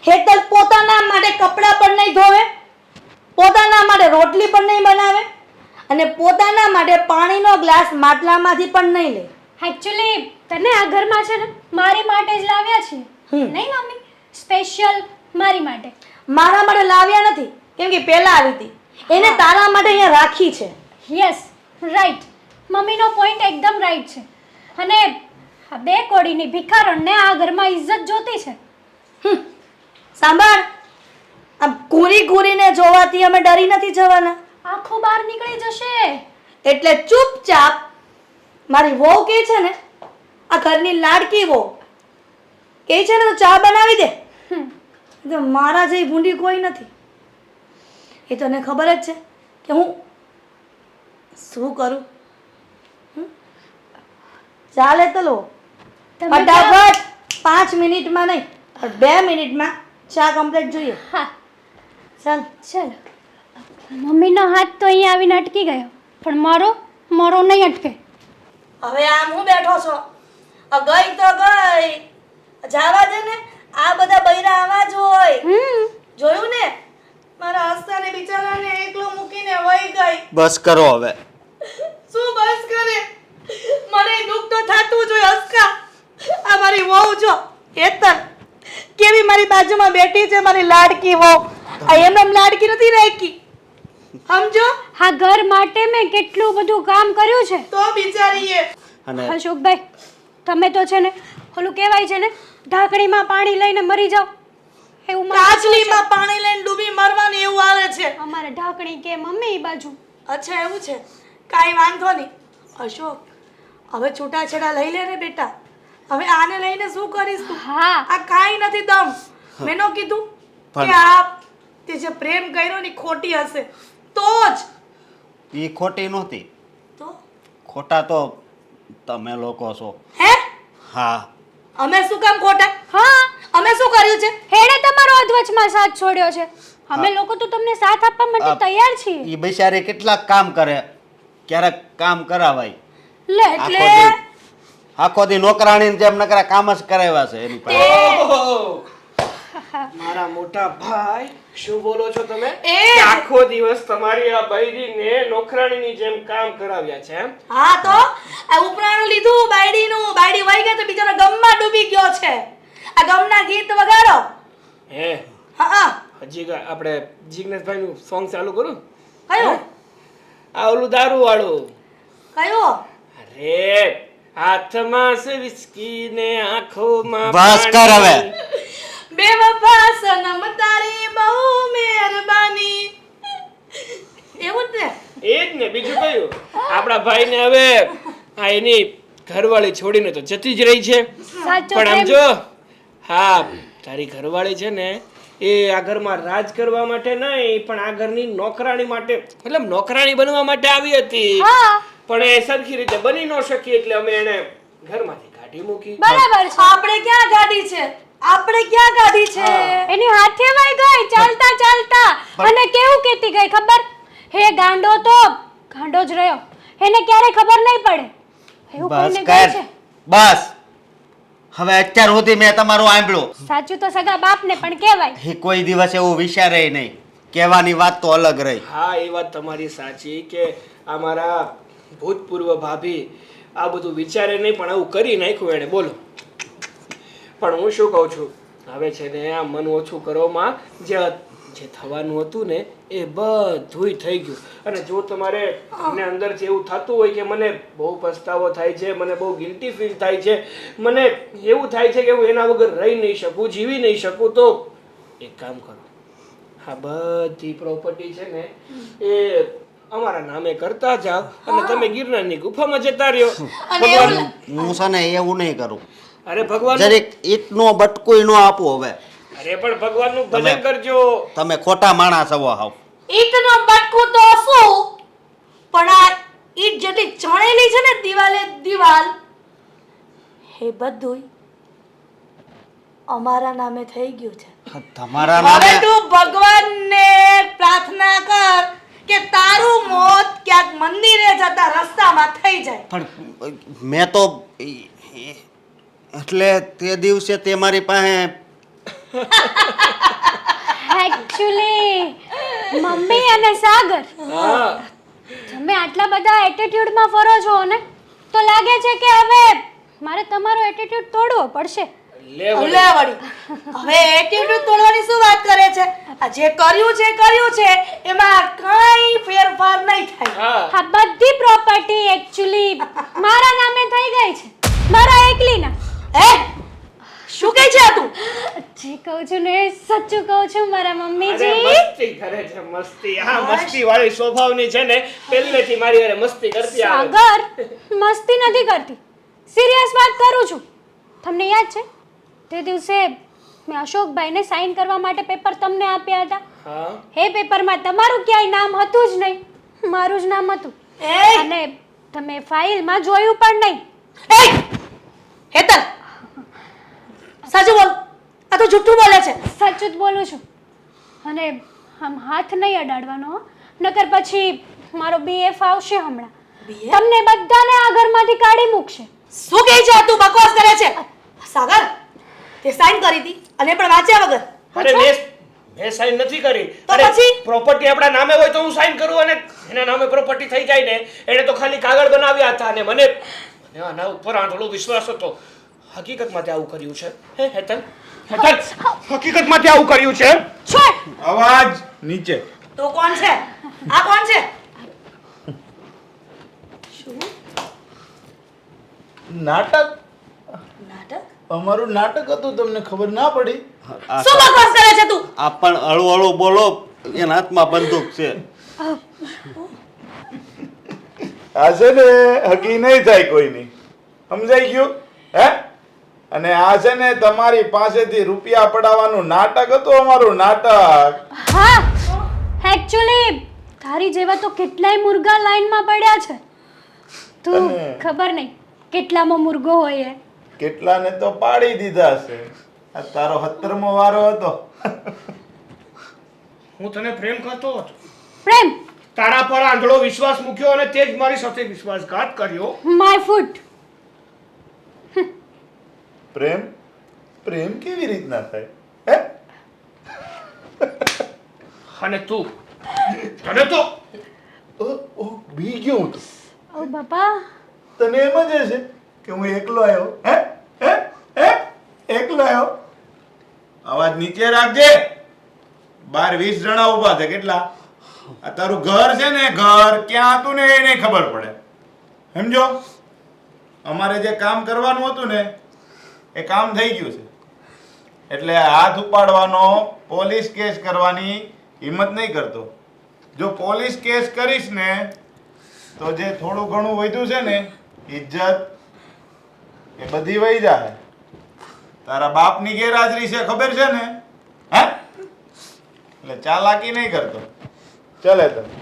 હેતલ પોતાના માટે કપડાં પણ નહીં ધોવે, પોતાના માટે રોટલી પણ નહીં બનાવે અને પોતાના માટે પાણીનો ગ્લાસ માટલામાંથી પણ નહીં લે. એકચ્યુઅલી તને આ ઘરમાં છે ને મારી માટે જ લાવ્યા છીએ. નહીં મમ્મી, સ્પેશિયલ મારી માટે. મારા માટે લાવ્યા નથી, કેમ કે પહેલા આવી હતી. એને તારા માટે અહીંયા રાખી છે. Yes, right. મમ્મીનો પોઈન્ટ એકદમ રાઈટ છે. અને આ બે કોડીની ભિખારણને આ ઘરમાં ઇજ્જત જોતી છે. સાંભળ, આમ કૂરી કૂરીને જોવાથી અમે ડરી નથી જવાના. આખું બહાર નીકળી જશે. એટલે ચૂપચાપ મારી વહુ કે છે ને, આ ઘરની લાડકી વહુ કે છે ને, તો ચા બનાવી દે. તો મારા જેવી ભૂંડી કોઈ નથી. એ તને ખબર જ છે કે હું શું કરું. ચાલે તો લો, તમે ફટાફટ 5 મિનિટમાં નહીં પણ 2 મિનિટમાં ચા કમ્પ્લીટ જોઈએ. હા, ચાલ. ચાલો. મમ્મીનો હાથ તો અહીંયા આવીને અટકી ગયો, પણ મારો નહીં અટકે. હવે આમ હું બેઠો છો, ગઈ તો ગઈ, જાવા દે ને. આ બધા બૈરા આવા જ હોય. જોયું ને, મારા હસ્તાને બિચારાને એકલો મૂકીને વહી ગઈ. બસ કરો હવે. શું બસ કરે? મને દુઃખ તો થાતું જ હોય. હસકા, આ મારી વહુ જો હેતલ કેવી મારી બાજુમાં બેઠી છે, મારી લાડકી વહુ. આ એમને લાડકી નથી રાખી, સમજો. આ ઘર માટે મેં કેટલું બધું કામ કર્યું છે. તો બિચારીએ અને અશોકભાઈ, તમે તો છે ને ઓલું કહેવાય છે ને, ઢાંકણીમાં પાણી લઈને મરી જાઓ એવું મારે કાચલીમાં પાણી લઈને ડૂબી મરવાનું એવું આવે છે. અમારે ઢાંકણી કે મમ્મી એ બાજુ. અચ્છા એવું છે, કાંઈ વાંધો નહીં. અશોક, હવે છૂટાછેડા લઈ લે ને બેટા. હવે આને લઈને શું કરીશ તું? હા, આ કાંઈ નથી દમ. મેં નો કીધું પણ- કે આ તે જે પ્રેમ કર્યો ને ઈ ખોટી હશે તો જ. એ ખોટી નહોતી, તો ખોટા તો તમે લોકો છો. હે, હા, અમે શું કામ ખોટા? હા, અમે શું કર્યું છે? હેડે તમારો અધવચમાં સાથ છોડ્યો છે. અમે લોકો તો તમને સાથ આપવા માટે આ- તૈયાર છીએ. એ બિચારી કેટલાક કામ કરે, ક્યારેક કામ કરાવાય. લે આખો એટલે દી- આખો દી નોકરાણીની જેમ નકરા કામ જ કરાવ્યા છે એની પાસે. ઓહો! મારા મોટા ભાઈ, શું બોલો છો તમે? એ! કે આખો દિવસ તમારી આ બૈરીને નોકરાણીની જેમ કામ કરાવ્યા છે એમ? હા તો આ ઉપરાણું લીધું બાયડીનું, બાયડી વહી ગઈ તો બિચારો ગમમાં ડૂબી ગયો છે. આ ગમના ગીત વગાડો. હે, હા, હજી આપણે જિગ્નેશભાઈ નું સોંગ ચાલુ કરું? કયું આ ઓલું દારૂ વાળું. કયું? અરે, હાથમાં છે વિસ્કી ને આંખોમાં બસ કર હવે. પાણી. બેવફા સનમ તારી બહુ મહેરબાની. એવું જ ને? એ જ ને, બીજું કયું? આપણા ભાઈને હવે આ એની ઘરવાળી છોડીને તો જતી જ રહી છે. સાચો પણ આમ પ્રેમ. જો, હા, તારી ઘરવાળી છે ને એ આ ઘરમાં રાજ કરવા માટે નહીં, પણ આ ઘરની નોકરાણી માટે, મતલબ નોકરાણી બનવા માટે આવી હતી. હા, પણ એ સરખી રીતે બની ન શકી એટલે અમે એને ઘરમાંથી કાઢી મૂકી. બરાબર છે. આપણે ક્યાં ગાડી છે? આપણે ક્યાં ગાડી છે? એની હાથે વઈ ગઈ ચાલતા ચાલતા. અને કેવું કહેતી ગઈ ખબર? હે ગાંડો તો ગાંડો જ રહ્યો, એને ક્યારે ખબર નહીં પડે એવું બસ કહીને ગઈ કર, છે. બસ. હવે અત્યાર સુધી મેં તમારું સાંભળ્યું. સાચું તો સગા બાપને પણ કહેવાય. એ કોઈ દિવસ એવું વિચારે નહીં. કહેવાની વાત તો અલગ રહી. હા, એ વાત તમારી સાચી કે અમારા ભૂતપૂર્વ ભાભી આ બધું વિચારે નહીં, પણ આવું કરી નાખ્યું એણે. બોલો, પણ હું શું કહું છું, હવે છે ને આ મન ઓછું કરવામાં જે થવાનું હતું ને એ બધુંય થઈ ગયું. અને જો તમારે મને અંદરથી એવું થતું હોય કે મને બહુ પસ્તાવો થાય છે, મને બહુ ગિલ્ટી ફીલ થાય છે, મને એવું થાય છે કે હું એના વગર રહી નહીં શકું, જીવી નહીં શકું, તો એક કામ કરો, આ બધી પ્રોપર્ટી છે ને એ અમારા નામે કરતા જાવ અને તમે ગિરનારની ગુફામાં જતા રહ્યો. ભગવાન, હું છે ને એવું નહીં કરું. અરે ભગવાન, જરીક ઈટનો બટકુય ન આપું હવે. અરે પણ ભગવાનનું ભજન કરજો. તમે ખોટા માણસ હવો હાવ. ઈટનો બટકું તો શું, પણ આ ઈટ જેટલી ચણેલી છે ને દિવાલે દિવાલ, એ બધું અમારા નામે થઈ ગયું છે. તમારા હવે નામે તું ભગવાનને પ્રાર્થના કર કે તારું મોત ક્યાંક મંદિરે જતા રસ્તામાં થઈ જાય. પણ મેં તો એટલે તે દિવસે તે મારી પાસે એકચ્યુઅલી મમ્મી અને સાગર તમે આટલા બધા એટીટ્યુડમાં ફરો છો ને તો લાગે છે કે હવે મારે તમારો એટીટ્યુડ તોડવો પડશે. લે લે વળી. હવે એટીટ્યુડ તોડવાની શું વાત કરે છે? આ જે કર્યું છે એમાં કઈ ફેરફાર નહીં થાય. આ બધી પ્રોપર્ટી એકચ્યુઅલી મારા નામે થઈ ગઈ છે, મારા એકલીના. હે શું કહે છે આ તું? જે કહું છું ને એ સાચું કહું છું મારા અરે મમ્મીજી. મસ્તી કરે છે મસ્તી. હા મસ્તી વાળી સ્વભાવની છે ને પહેલેથી મારી હારે મસ્તી કરતી આવે છે. સાગર મસ્તી નથી કરતી, સિરિયસ વાત કરું છું. તમને યાદ છે તે દિવસે મેં અશોકભાઈને સાઈન કરવા માટે પેપર તમને આપ્યા હતા? હા એ પેપરમાં તમારું ક્યાંય નામ હતું જ નહીં, મારું જ નામ હતું. એ અને તમે ફાઇલમાં જોયું પણ નહીં. હેતલ સાચું બોલ. આ તો જુઠ્ઠું બોલે છે. સાચું જ બોલું છું. અને આમ હાથ નહીં અડાડવાનો હો. નકર પછી મારો બીએફ આવશે હમણાં, તમને બધાને આ ઘરમાંથી કાઢી મૂકશે. શું કહે છે આ તું? બકવાસ કરે છે. સાગર તે સાઈન કરી હતી અને પણ વાંચ્યા વગર. અરે મેં સાઈન નથી કરી. તો અરે પછી? પ્રોપર્ટી આપણા નામે હોય તો હું સાઈન કરું અને એના નામે પ્રોપર્ટી થઈ જાય ને. એને તો ખાલી કાગળ બનાવ્યા હતા અને મને આના ઉપર આંધળો વિશ્વાસ હતો. હકીકતમાં તે આવું કર્યું છે. હે હેતલ હકીકતમાં તે આવું કર્યું છે. છોડ. અવાજ નીચે. તો કોણ છે? આ કોણ છે? શું નાટક. નાટક? અમારું નાટક હતું, તમને ખબર ના પડી? શું બકવાસ કરે છે તું? આ પણ હળવું હળવું બોલો, એના હાથમાં બંદૂક છે. આ છે ને હકી નહીં થાય કોઈની, સમજાઈ ગયું? હે? અને આ છે ને તમારી પાસેથી રૂપિયા પડાવવાનું નાટક હતું, અમારું નાટક. હા, એકચ્યુઅલી તારી જેવા તો કેટલાય મુર્ગા લાઈનમાં પડ્યા છે. તું અને- ખબર નહીં કેટલામાં મુર્ગો હોય એ. કેટલાને તો પાડી દીધા છે. આ તારો 17મો વારો હતો. હું તને પ્રેમ કરતો હતો, પ્રેમ તારા પર આંધળો વિશ્વાસ મૂક્યો અને તે જ મારી સાથે વિશ્વાસઘાત કર્યો. My foot. પ્રેમ પ્રેમ કેવી રીતના થાય? હે? અને તું તને તો બી ગયો હું તો. ઓ બાપા, તને એમ જ હશે કે હું એકલો આવ્યો. હે? હે? હે? એકલો આવ્યો. અવાજ નીચે રાખજે. 12-20 જણા ઊભા છે. કેટલા? આ તારું ઘર છે ને, ઘર ક્યાં હતું ને એ નહીં ખબર પડે. સમજો? અમારે જે કામ કરવાનું હતું ને એ કામ થઈ ગયું છે. એટલે હાથ ઉપાડવાનો, પોલીસ કેસ કરવાની હિંમત નહીં કરતો. જો પોલીસ કેસ કરીશ ને તો જે થોડું ઘણું વધ્યું છે ને ઇજ્જત એ બધી વહી જાય. તારા બાપની ગેરહાજરી છે, ખબર છે ને? હે? એટલે ચાલાકી નહીં કરતો. ચાલે તમે.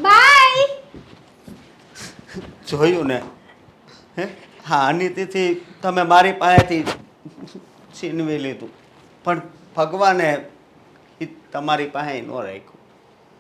બાય. જોયું ને? હે? હા, આની તેથી તમે મારી પાસેથી છીનવી લીધું, પણ ભગવાને ઈ તમારી પાસે ન રાખ્યું.